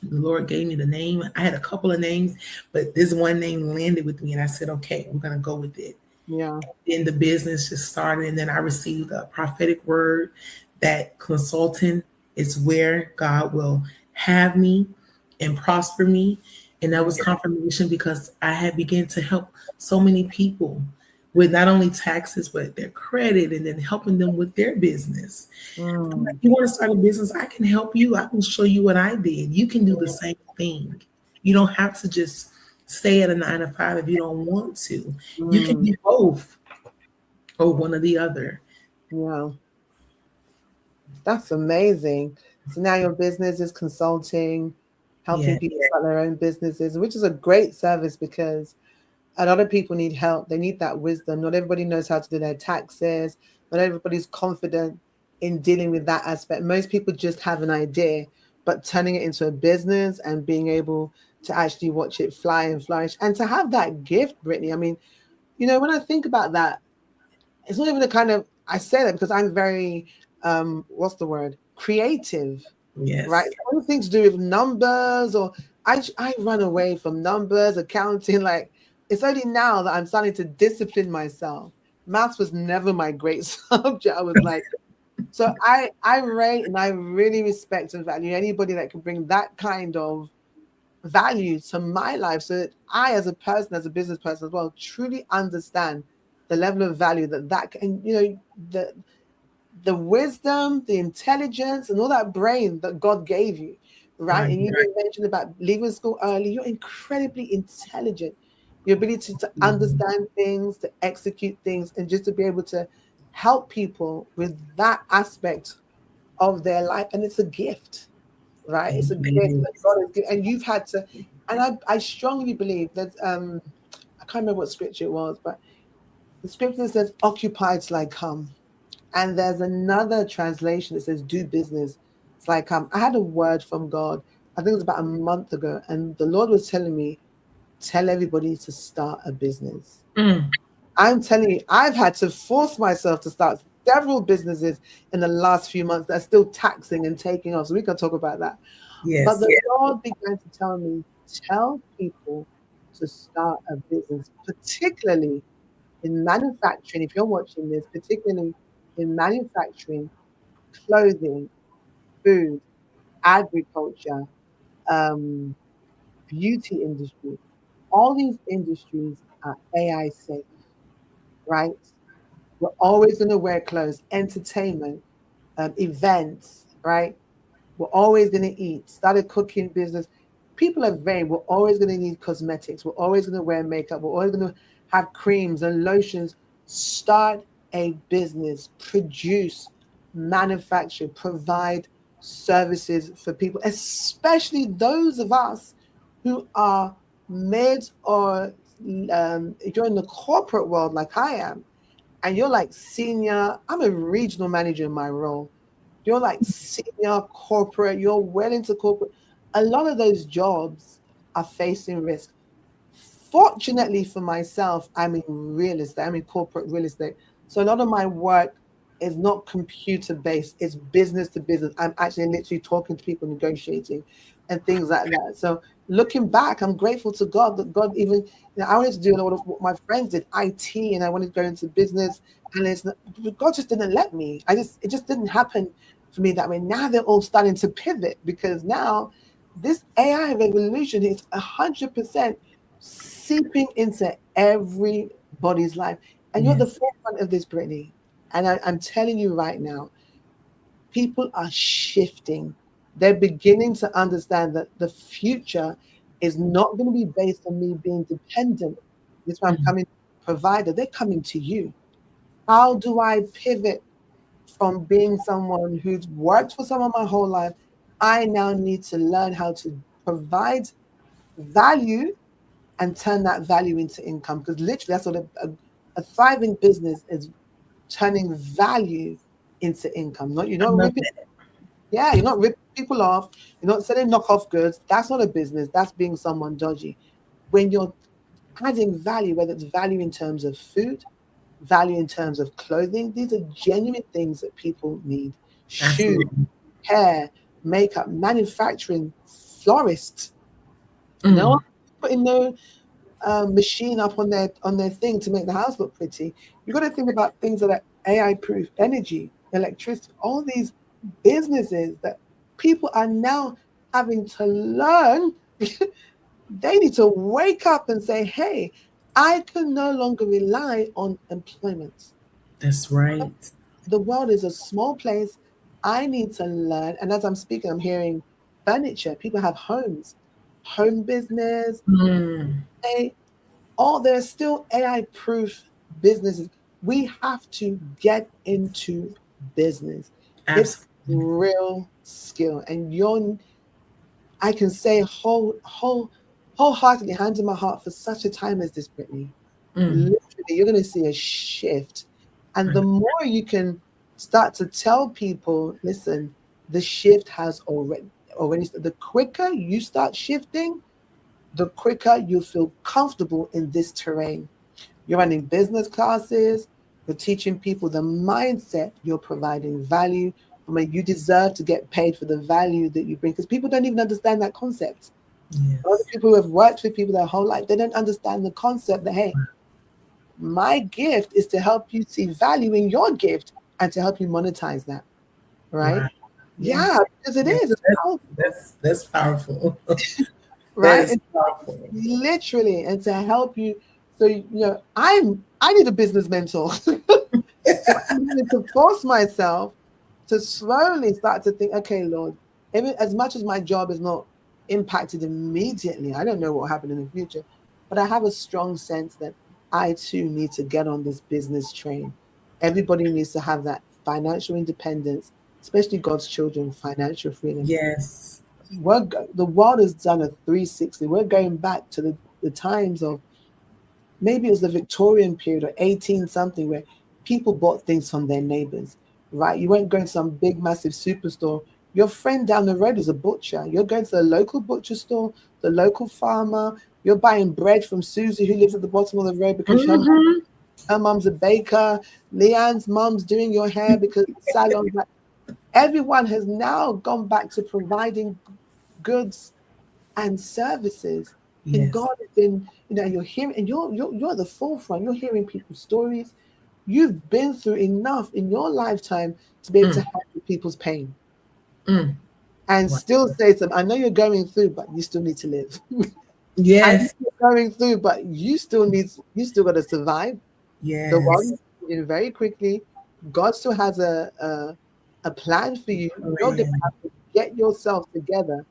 the Lord gave me the name. I had a couple of names, but this one name landed with me, and I said, okay, we're going to go with it. Yeah. Then the business just started, and then I received a prophetic word that consulting is where God will have me and prosper me. And that was confirmation, because I had begun to help so many people with not only taxes, but their credit, and then helping them with their business. I'm like, you want to start a business? I can help you. I can show you what I did. You can do the same thing. You don't have to just stay at a 9 to 5 if you don't want to. You can do both, or one or the other. Yeah. That's amazing. So now your business is consulting, helping Yeah. people start their own businesses, which is a great service, because a lot of people need help. They need that wisdom. Not everybody knows how to do their taxes. Not everybody's confident in dealing with that aspect. Most people just have an idea, but turning it into a business and being able to actually watch it fly and flourish, and to have that gift, Brittany. I mean, when I think about that, it's not even the kind of, I say that because I'm very, what's the word? Creative, right? Yes. Anything to do with numbers, or I run away from numbers, accounting. Like, it's only now that I'm starting to discipline myself. Maths was never my great subject. I was like, so I rate and I really respect and value anybody that can bring that kind of value to my life, so that I, as a person, as a business person as well, truly understand the level of value that can, the wisdom, the intelligence, and all that brain that God gave you, right? Right. And you mentioned about leaving school early. You're incredibly intelligent. Your ability to understand things, to execute things, and just to be able to help people with that aspect of their life. And it's a gift, right? It's a gift that God has given. And you've had to, and I strongly believe that, I can't remember what scripture it was, but the scripture says, occupy till I come. And there's another translation that says, do business. It's like, I had a word from God, I think it was about a month ago, and the Lord was telling me, tell everybody to start a business. I'm telling you, I've had to force myself to start several businesses in the last few months that are still taxing and taking off. So we can talk about that. But Yes. the Lord began to tell me, tell people to start a business, particularly in manufacturing. If you're watching this, particularly in manufacturing, clothing, food, agriculture, um, beauty industry, all these industries are AI safe, right? We're always going to wear clothes, entertainment, events, right? We're always going to eat. Start a cooking business. People are vain. We're always going to need cosmetics. We're always going to wear makeup. We're always going to have creams and lotions. Start a business. Produce, manufacture, provide services for people, especially those of us who are mid or if you're in the corporate world like I am, and you're like senior. I'm a regional manager in my role. You're like senior corporate, you're well into corporate. A lot of those jobs are facing risk. Fortunately for myself, I'm in real estate, I'm in corporate real estate. So a lot of my work is not computer based, it's business to business. I'm actually literally talking to people, negotiating and things like that. So looking back, I'm grateful to God that God even, I wanted to do a lot of what my friends did, IT, and I wanted to go into business. And God just didn't let me. It just didn't happen for me that way. Now they're all starting to pivot, because now this AI revolution is 100% seeping into everybody's life. And you're at Yes. the forefront of this, Brittany. And I'm telling you right now, people are shifting. They're beginning to understand that the future is not going to be based on me being dependent. This is why I'm coming provider. They're coming to you. How do I pivot from being someone who's worked for someone my whole life? I now need to learn how to provide value and turn that value into income. Because literally, that's what a thriving business is, turning value into income. Not, I love ripping that. Yeah, you're not ripping people off. You're not selling knockoff goods. That's not a business. That's being someone dodgy. When you're adding value, whether it's value in terms of food, value in terms of clothing, these are genuine things that people need. Shoes, Absolutely. hair, makeup, manufacturing, florists. No one Mm, putting no machine up on their thing to make the house look pretty. You got to think about things that are AI proof, energy, electricity, all these businesses that people are now having to learn. They need to wake up and say, hey, I can no longer rely on employment. that's right. The world is a small place. I need to learn. And as I'm speaking, I'm hearing furniture. People have homes, home business. Mm, They all there's still AI proof businesses. We have to get into business. It's absolutely. real skill. And I can say wholeheartedly, hand in my heart, for such a time as this, Brittany, Mm, literally you're gonna see a shift. And the mm, more you can start to tell people, listen, the shift has already the quicker you start shifting, the quicker you feel comfortable in this terrain. You're running business classes, you're teaching people the mindset, you're providing value. I mean, you deserve to get paid for the value that you bring because people don't even understand that concept. A lot of yes. people who have worked with people their whole life, they don't understand the concept that, hey, my gift is to help you see value in your gift and to help you monetize that, right? Wow. Yes. Yeah, because it Yes. is. It's That's powerful, that's powerful. That right? is powerful. Literally, and to help you. So I need a business mentor. So I needed to force myself to slowly start to think, okay, Lord, even as much as my job is not impacted immediately, I don't know what will happen in the future, but I have a strong sense that I too need to get on this business train. Everybody needs to have that financial independence, especially God's children, financial freedom. Yes. The world has done a 360. We're going back to the times of maybe it was the Victorian period or 18 something where people bought things from their neighbors, right? You weren't going to some big, massive superstore. Your friend down the road is a butcher. You're going to the local butcher store, the local farmer. You're buying bread from Susie, who lives at the bottom of the road because Hmm. her mom's a baker. Leanne's mom's doing your hair because salons. Like, everyone has now gone back to providing goods and services. And Yes. God has been, you're hearing, and you're at the forefront. You're hearing people's stories. You've been through enough in your lifetime to be able to Mm, help with people's pain mm. and Wow. still say to them, I know you're going through, but you still need to live. I know Yes. you're going through, but you still got to survive. The world Yes. is moving very quickly. God still has a plan for you. You're going to Plan. have to get yourself together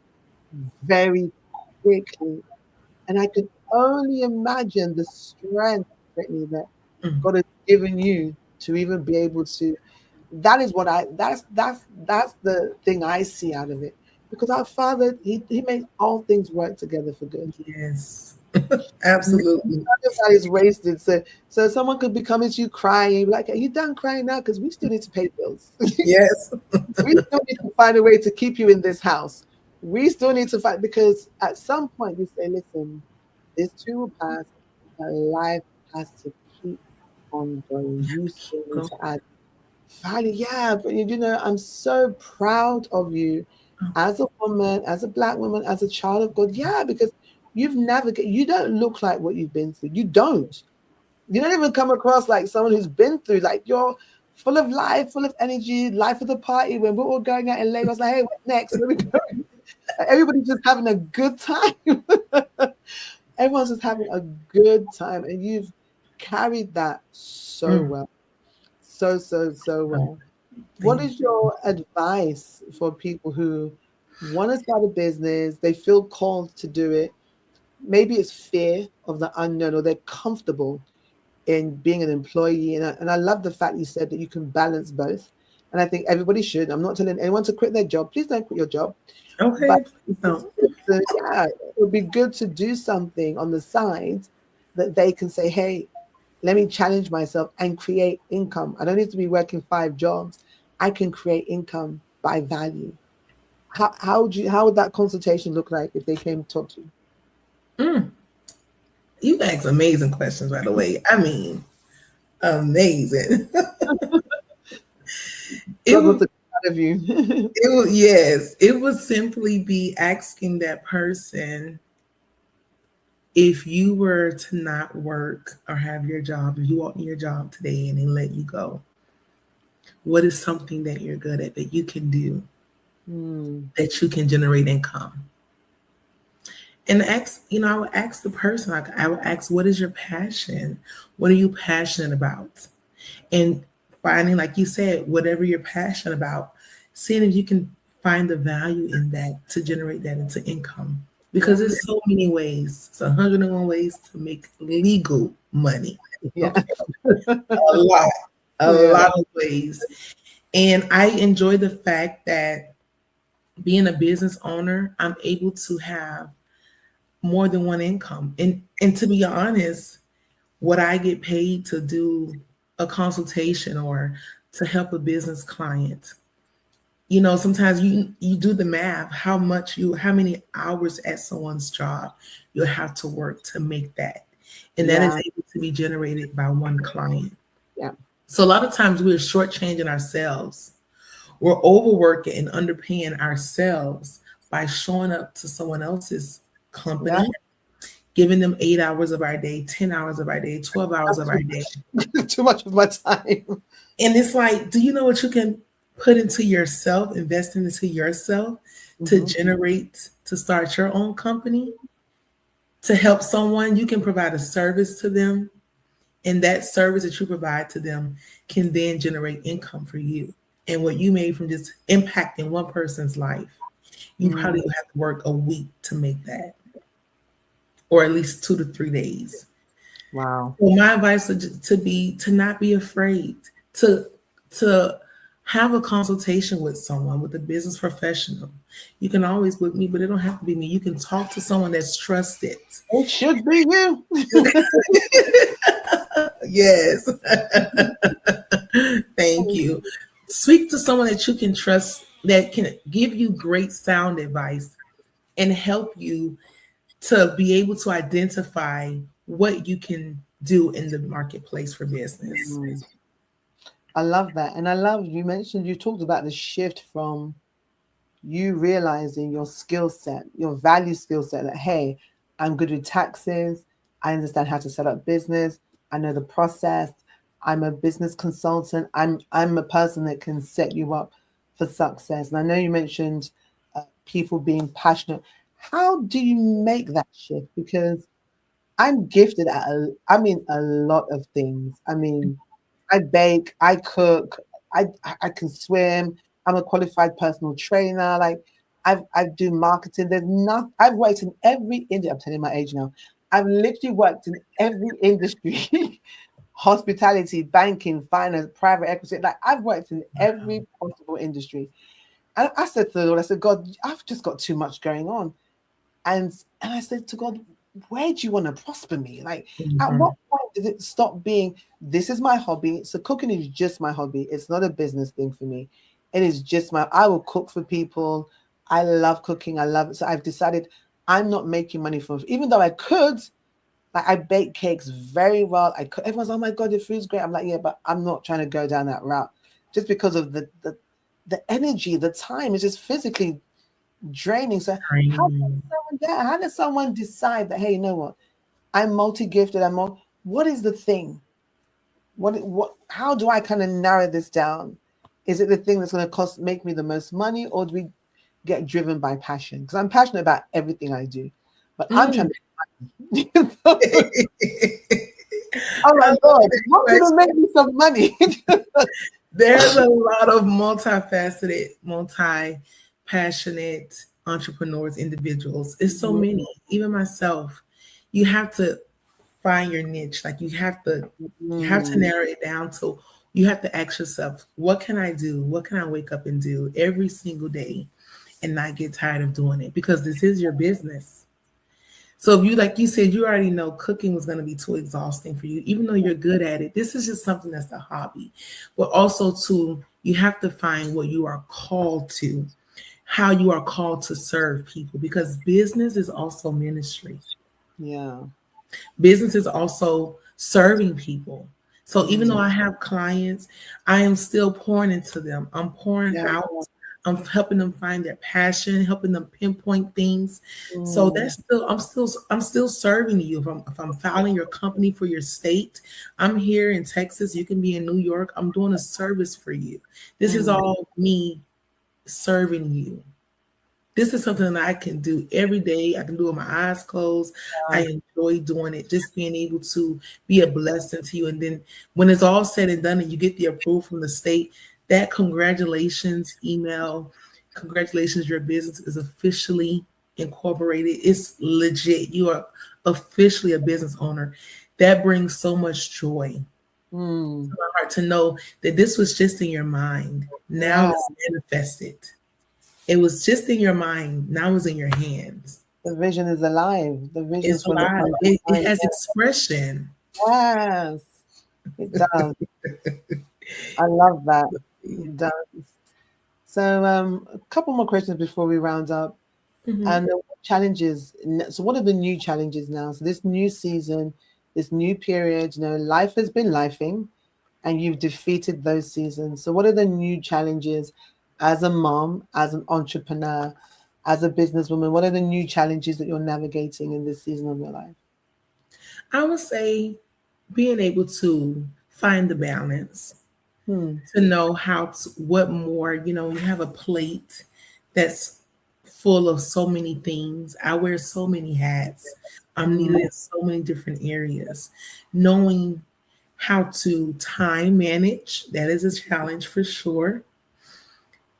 very quickly. And I could only imagine the strength, Brittany, that Mm, God has given you to even be able to. That is what that's the thing I see out of it. Because our Father, He makes all things work together for good. yes. None Absolutely. of that is wasted. So someone could be coming to you crying, like, are you done crying now? Because we still need to pay bills. Yes. We still need to find a way to keep you in this house. We still need to find because at some point you say, listen, this too will pass, but life has to keep on going. You still need Go. to add value. Yeah, but I'm so proud of you as a woman, as a black woman, as a child of God. Yeah, because you don't look like what you've been through. You don't. You don't even come across like someone who's been through, like you're full of life, full of energy, life of the party. When we're all going out in Lagos, like, hey, what next? Where we going? Everybody's just having a good time. Everyone's just having a good time, and you've carried that so Mm, well, so mm. well. What Thank is your advice for people who want to start a business? They feel called to do it. Maybe it's fear of the unknown, or they're comfortable in being an employee. And I love the fact you said that you can balance both. And I think everybody should. I'm not telling anyone to quit their job. Please don't quit your job. you. But Okay. Please don't. yeah, it would be good to do something on the side that they can say, hey, let me challenge myself and create income. I don't need to be working 5 jobs. I can create income by value. How would that consultation look like if they came to talk to you? You ask amazing questions, by the way. I mean, amazing. it Struggle would, to get out of you. yes, it would simply be asking that person, if you were to not work or have your job, if you walk in your job today and they let you go, what is something that you're good at that you can do that you can generate income? And I would ask the person, like I would ask, what is your passion? What are you passionate about? And finding, like you said, whatever you're passionate about, seeing if you can find the value in that to generate that into income. Because there's so many ways. It's 101 ways to make legal money. Yeah. Okay. A lot of ways. And I enjoy the fact that being a business owner, I'm able to have more than one income. And to be honest, what I get paid to do a consultation or to help a business client, sometimes you do the math, how many hours at someone's job you'll have to work to make that. And that is able to be generated by one client. Yeah. So a lot of times we're shortchanging ourselves. We're overworking and underpaying ourselves by showing up to someone else's company, giving them 8 hours of our day, 10 hours of our day, 12 hours of our day. Too much of my time. And it's like, do you know what you can put into yourself, invest into yourself to generate, to start your own company, to help someone? You can provide a service to them, and that service that you provide to them can then generate income for you. And what you made from just impacting one person's life, you probably would have to work a week to make that, or at least 2 to 3 days. Wow. So my advice would to not be afraid to have a consultation with someone, with a business professional. You can always book me, but it don't have to be me. You can talk to someone that's trusted. It should be you. Yes. Thank you. Speak to someone that you can trust, that can give you great sound advice and help you to be able to identify what you can do in the marketplace for business. I love that. And I love, you talked about the shift from you realizing your skill set, your value skill set, that, hey, I'm good with taxes. I understand how to set up business. I know the process. I'm a business consultant. I'm a person that can set you up for success. And I know you mentioned people being passionate. How do you make that shift? Because I'm gifted at a lot of things. I mean, I bake, I cook, I can swim. I'm a qualified personal trainer. Like I do marketing. I've worked in every industry. I'm telling my age now. I've literally worked in every industry. Hospitality, banking, finance, private equity. Like I've worked in every possible industry. And I said to the Lord, I said, God, I've just got too much going on. And I said to God, where do you want to prosper me? Like, at what point did it stop being, this is my hobby? So cooking is just my hobby. It's not a business thing for me. It is just I will cook for people. I love cooking. I love it. So I've decided I'm not making money from it. Even though I could, like I bake cakes very well. Everyone's like, oh my God, your food's great. I'm like, yeah, but I'm not trying to go down that route just because of the energy, the time is just physically draining. So how does someone decide that, hey, you know what? I'm multi-gifted. What is the thing? How do I kind of narrow this down? Is it the thing that's going to make me the most money, or do we get driven by passion? Because I'm passionate about everything I do, but I'm trying to oh my God, what's going to make me some money? There's a lot of multifaceted, multi-passionate entrepreneurs, individuals. It's so many. Even myself, you have to find your niche. Like you have to narrow it down to, you have to ask yourself, what can I do? What can I wake up and do every single day and not get tired of doing it? Because this is your business. So if you, like you said, you already know cooking was going to be too exhausting for you, even though you're good at it. This is just something that's a hobby. But also too, you have to find what you are called to. how you are called to serve people, because business is also ministry. Yeah. Business is also serving people. So even though Mm. I have clients, I am still pouring into them. I'm pouring Yeah. out. I'm helping them find their passion, helping them pinpoint things. So Mm. that's still I'm still serving you. If I'm filing your company for your state, I'm here in Texas. You can be in New York. I'm doing a service for you. This is Mm. all me serving you. This is something that I can do every day. I can do it with my eyes closed. I enjoy doing it, just being able to be a blessing to you. And then when it's all said and done and you get the approval from the state, that congratulations email, congratulations, your business is officially incorporated. It's legit. You are officially a business owner. That brings so much joy Mm. to my heart to know that this was just in your mind. Now Yeah. it's manifested. It was just in your mind. Now it's in your hands. The vision is alive. The vision It's is going to alive. come to It life. has expression. Yes, it does. I love that. It does. So, a couple more questions before we round up. Mhm. And the challenges. So, what are the new challenges now? So, this new season, this new period, life has been lifing and you've defeated those seasons. So, what are the new challenges as a mom, as an entrepreneur, as a businesswoman? What are the new challenges that you're navigating in this season of your life? I would say being able to find the balance, Hmm. to know what more, you have a plate that's full of so many things. I wear so many hats. I'm Hmm. needed in so many different areas. Knowing how to time manage, that is a challenge for sure.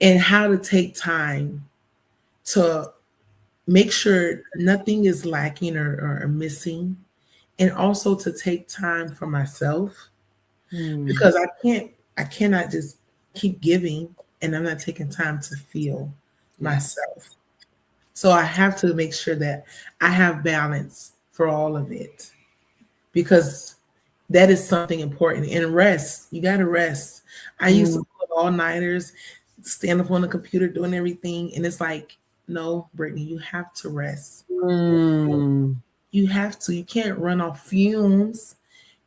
And how to take time to make sure nothing is lacking or missing, and also to take time for myself, Hmm. because I cannot just keep giving and I'm not taking time to feel Yes. myself. So I have to make sure that I have balance for all of it, because that is something important. And rest, you got to rest. I used to Hmm. pull all-nighters, stand up on the computer doing everything, and it's like, no, Brittany, you have to rest. Hmm. You have to. You can't run off fumes.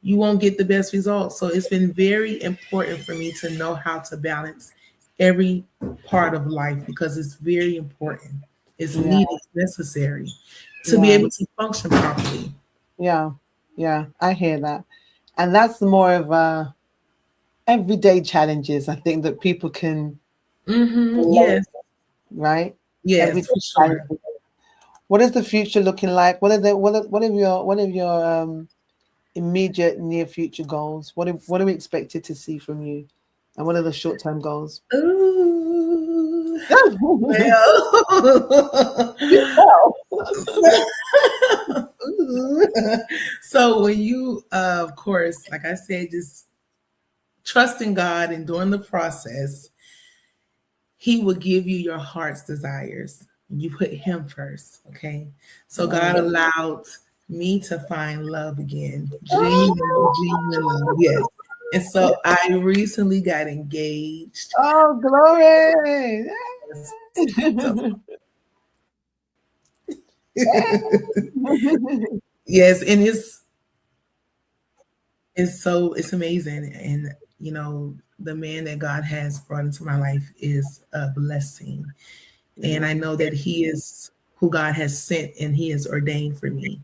You won't get the best results. So it's been very important for me to know how to balance every part of life, because it's very important. It's Yeah. needed, it's necessary to be Yeah. able to function properly. Yeah. Yeah. I hear that. And that's more of everyday challenges I think that people can relate, Yes, right? Everyday yes, for sure. challenges. What is the future looking like? What are your immediate near future goals? What are we expected to see from you? And what are the short-term goals? Ooh, You well. tell. Ooh. So when you, of course, like I said, just trusting God and during the process, He will give you your heart's desires. You put Him first, okay? So God Mm. allowed me to find love again, genuine, genuine love, Oh, yes. And so I recently got engaged. oh, glory. So Yay. yes, and it's amazing. And the man that God has brought into my life is a blessing. And I know that he is who God has sent and he is ordained for me,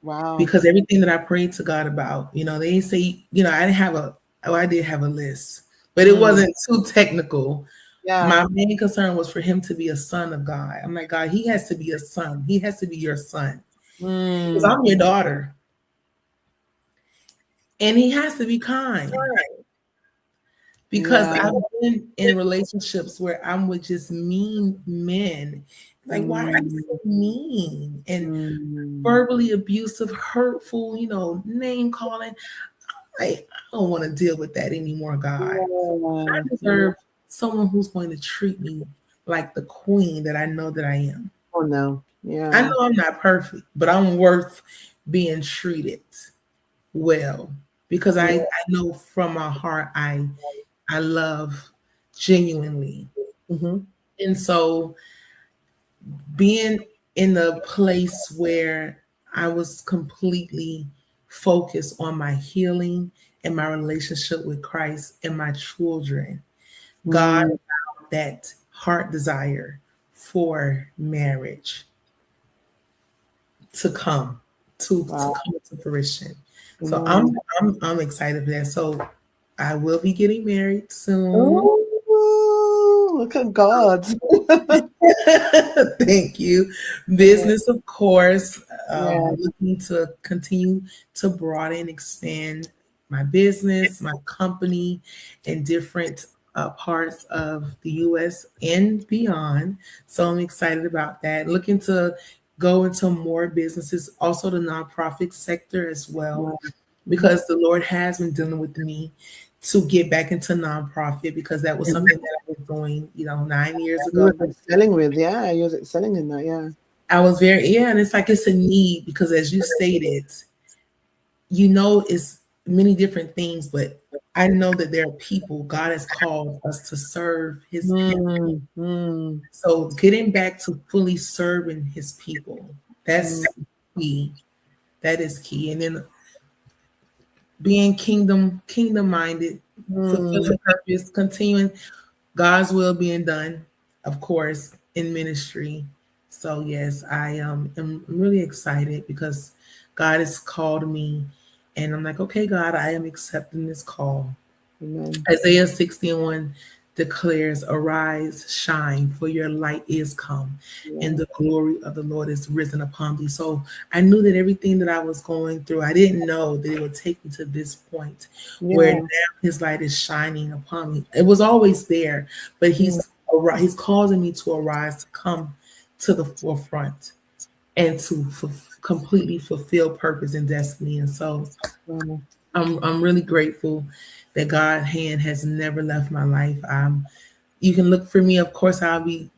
Wow. because everything that I prayed to God about, they say, I didn't have I did have a list, but it Mm. wasn't too technical. Yeah. My main concern was for him to be a son of God. I'm like, God, he has to be a son. He has to be your son, because Mm. I'm your daughter. And he has to be kind, because Yeah. I've been in relationships where I'm with just mean men. Like, why are you Mm. so mean? And Mm. verbally abusive, hurtful, name calling. I don't want to deal with that anymore, God. I Yeah. Yeah. deserve someone who's going to treat me like the queen that I know that I am. Oh no. I Yeah. know I'm not perfect, but I'm worth being treated well, because I, Yeah. I know from my heart I love genuinely. Hmm. And so being in the place where I was completely focused on my healing and my relationship with Christ and my children, God Mm. allowed that heart desire for marriage to come to Wow. come to fruition. So Amen. I'm excited for that. So I will be getting married soon. Oh, look at God. Thank you. Yeah. Business, of course, Yeah. looking to continue to broaden and expand my business, my company in different parts of the US and beyond. So I'm excited about that. Looking to go into more businesses, also the nonprofit sector as well, Mhm. because the Lord has been dealing with me to get back into nonprofit because that was something that I was doing, 9 years You was ago. excelling with, yeah, you was excelling in that, yeah. I was very, yeah, and it's like it's a need because as you stated, it's many different things, but I know that there are people God has called us to serve him. Mm, mm, So getting back to fully serving his people, mm, that's key. That is key. And then being kingdom minded, mm. fulfilling purpose, continuing God's will being done, of course, in ministry. So yes, I am really excited because God has called me, and I'm like, okay, God, I am accepting this call. Amen. Isaiah 60:1 declares, "Arise, shine, for your light is come, and Yeah. the glory of the Lord is risen upon thee." So I knew that everything that I was going through, I didn't know that it would take me to this point where Yeah. now His light is shining upon me. It was always there, but Mm, He's causing me to arise, to come to the forefront, and to completely fulfill purpose and destiny. And so yeah. I'm really grateful that God's hand has never left my life. You can look for me. Of course, I'll be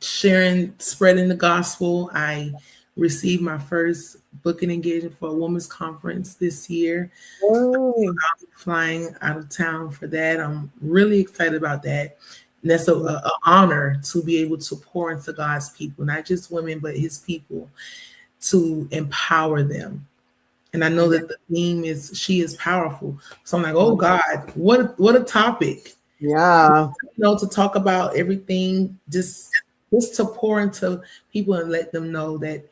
sharing, spreading the gospel. I received my first booking engagement for a women's conference this year. Oh, Flying out of town for that. I'm really excited about that. And that's a honor to be able to pour into God's people, not just women, but His people, to empower them. And I know that the theme is she is powerful. So I'm like, oh God, what a topic. yeah. To talk about everything, just to pour into people and let them know that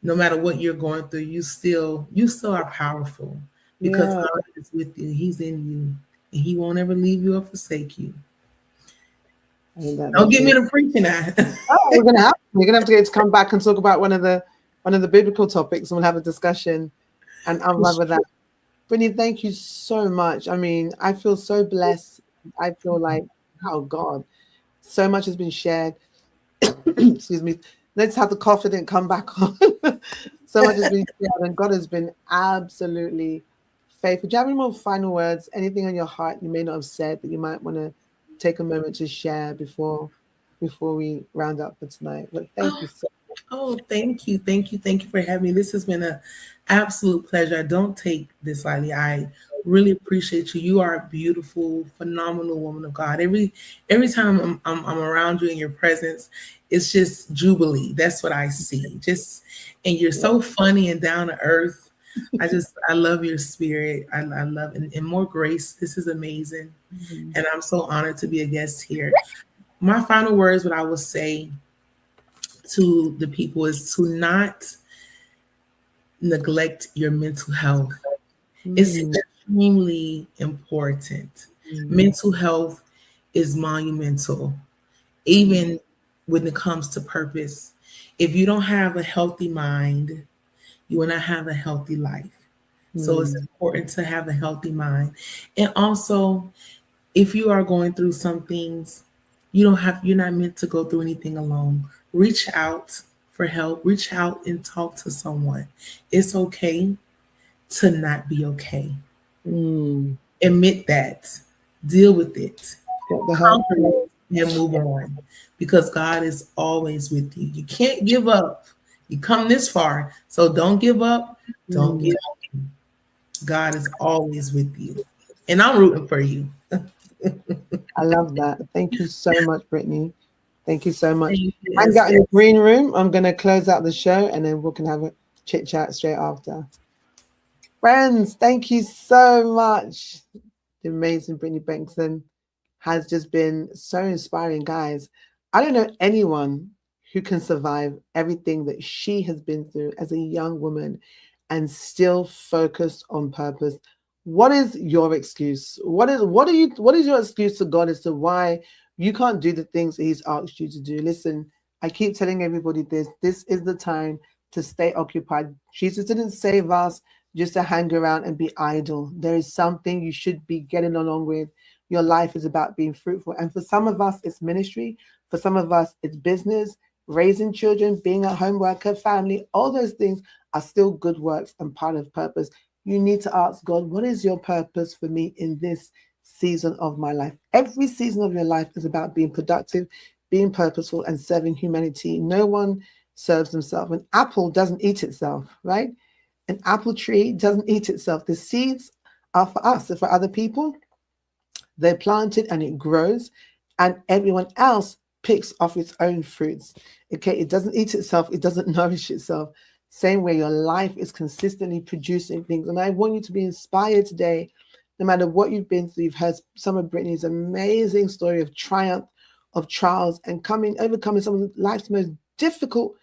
no matter what you're going through, you still are powerful because Yeah. God is with you. He's in you, and He won't ever leave you or forsake you. Ain't that the Don't get me truth? to preaching now. Oh, we're gonna have to get to come back and talk about one of the biblical topics, and we'll have a discussion and unravel that. Brittany, thank you so much. I mean, I feel so blessed. I feel like, oh God, so much has been shared. Excuse me. Let's have the cough that didn't come back on. So much has been shared, and God has been absolutely faithful. Do you have any more final words? Anything on your heart you may not have said that you might want to take a moment to share before we round up for tonight? But thank you so Oh, thank you. Thank you. Thank you for having me. This has been an absolute pleasure. I don't take this lightly. I really appreciate you. You are a beautiful, phenomenal woman of God. Every time I'm around you in your presence, it's just jubilee. That's what I see. And you're so funny and down to earth. I love your spirit. I love and more grace. This is amazing. much. And I'm so honored to be a guest here. My final words, what I will say to the people is to not neglect your mental health. It's Mm, extremely important. mm, Mental health is monumental, even when it comes to purpose. If you don't have a healthy mind, you will not have a healthy life. So it's mm, important to have a healthy mind. And also, if you are going through some things, you're not meant to go through anything alone. Reach out for help, reach out and talk to someone. It's okay to not be okay. mm. Admit that, deal with it, Get the help. conquer it, and move on because God is always with you. You can't give up. You come this far, so don't give up. Don't Mm. give up. God is always with you. And I'm rooting for you. I love that. Thank you so much, Brittany. Thank you so much. Hang Yes, out in the green room. I'm going to close out the show and then we can have a chit chat straight after. Friends, thank you so much. The amazing Brittany Benson has just been so inspiring, guys. I don't know anyone who can survive everything that she has been through as a young woman and still focus on purpose. What is your excuse? What is your excuse to God as to why you can't do the things that He's asked you to do? Listen, I keep telling everybody this. This is the time to stay occupied. Jesus didn't save us just to hang around and be idle. There is something you should be getting along with. Your life is about being fruitful. And for some of us, it's ministry. For some of us, it's business, raising children, being a home worker, family. All those things are still good works and part of purpose. You need to ask God, what is your purpose for me in this season of my life? Every season of your life is about being productive, being purposeful, and serving humanity. No one serves themselves. An apple doesn't eat itself, right? An apple tree doesn't eat itself. The seeds are for us. They're for other people. They're planted and it grows, and everyone else picks off its own fruits. Okay, it doesn't eat itself. It doesn't nourish itself. Same way your life is consistently producing things. And I want you to be inspired today, no matter what you've been through. You've heard some of Brittany's amazing story of triumph, of trials, and overcoming some of life's most difficult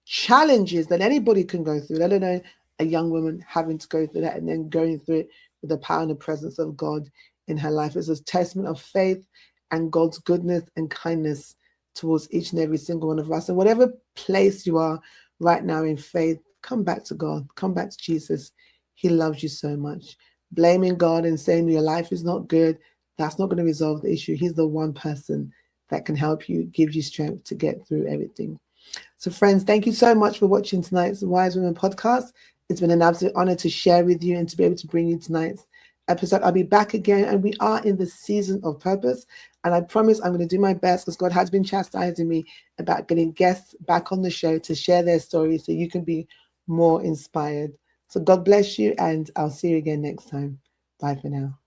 challenges that anybody can go through, let alone a young woman having to go through that and then going through it with the power and the presence of God in her life. It's a testament of faith and God's goodness and kindness towards each and every single one of us. And whatever place you are right now in faith, come back to God, come back to Jesus. He loves you so much. Blaming God and saying your life is not good, that's not going to resolve the issue. He's the one person that can help you, give you strength to get through everything. So friends, thank you so much for watching tonight's Wise Women podcast. It's been an absolute honor to share with you and to be able to bring you tonight's episode. I'll be back again, and we are in the season of purpose. And I promise I'm going to do my best, because God has been chastising me about getting guests back on the show to share their stories so you can be more inspired. So God bless you, and I'll see you again next time. Bye for now.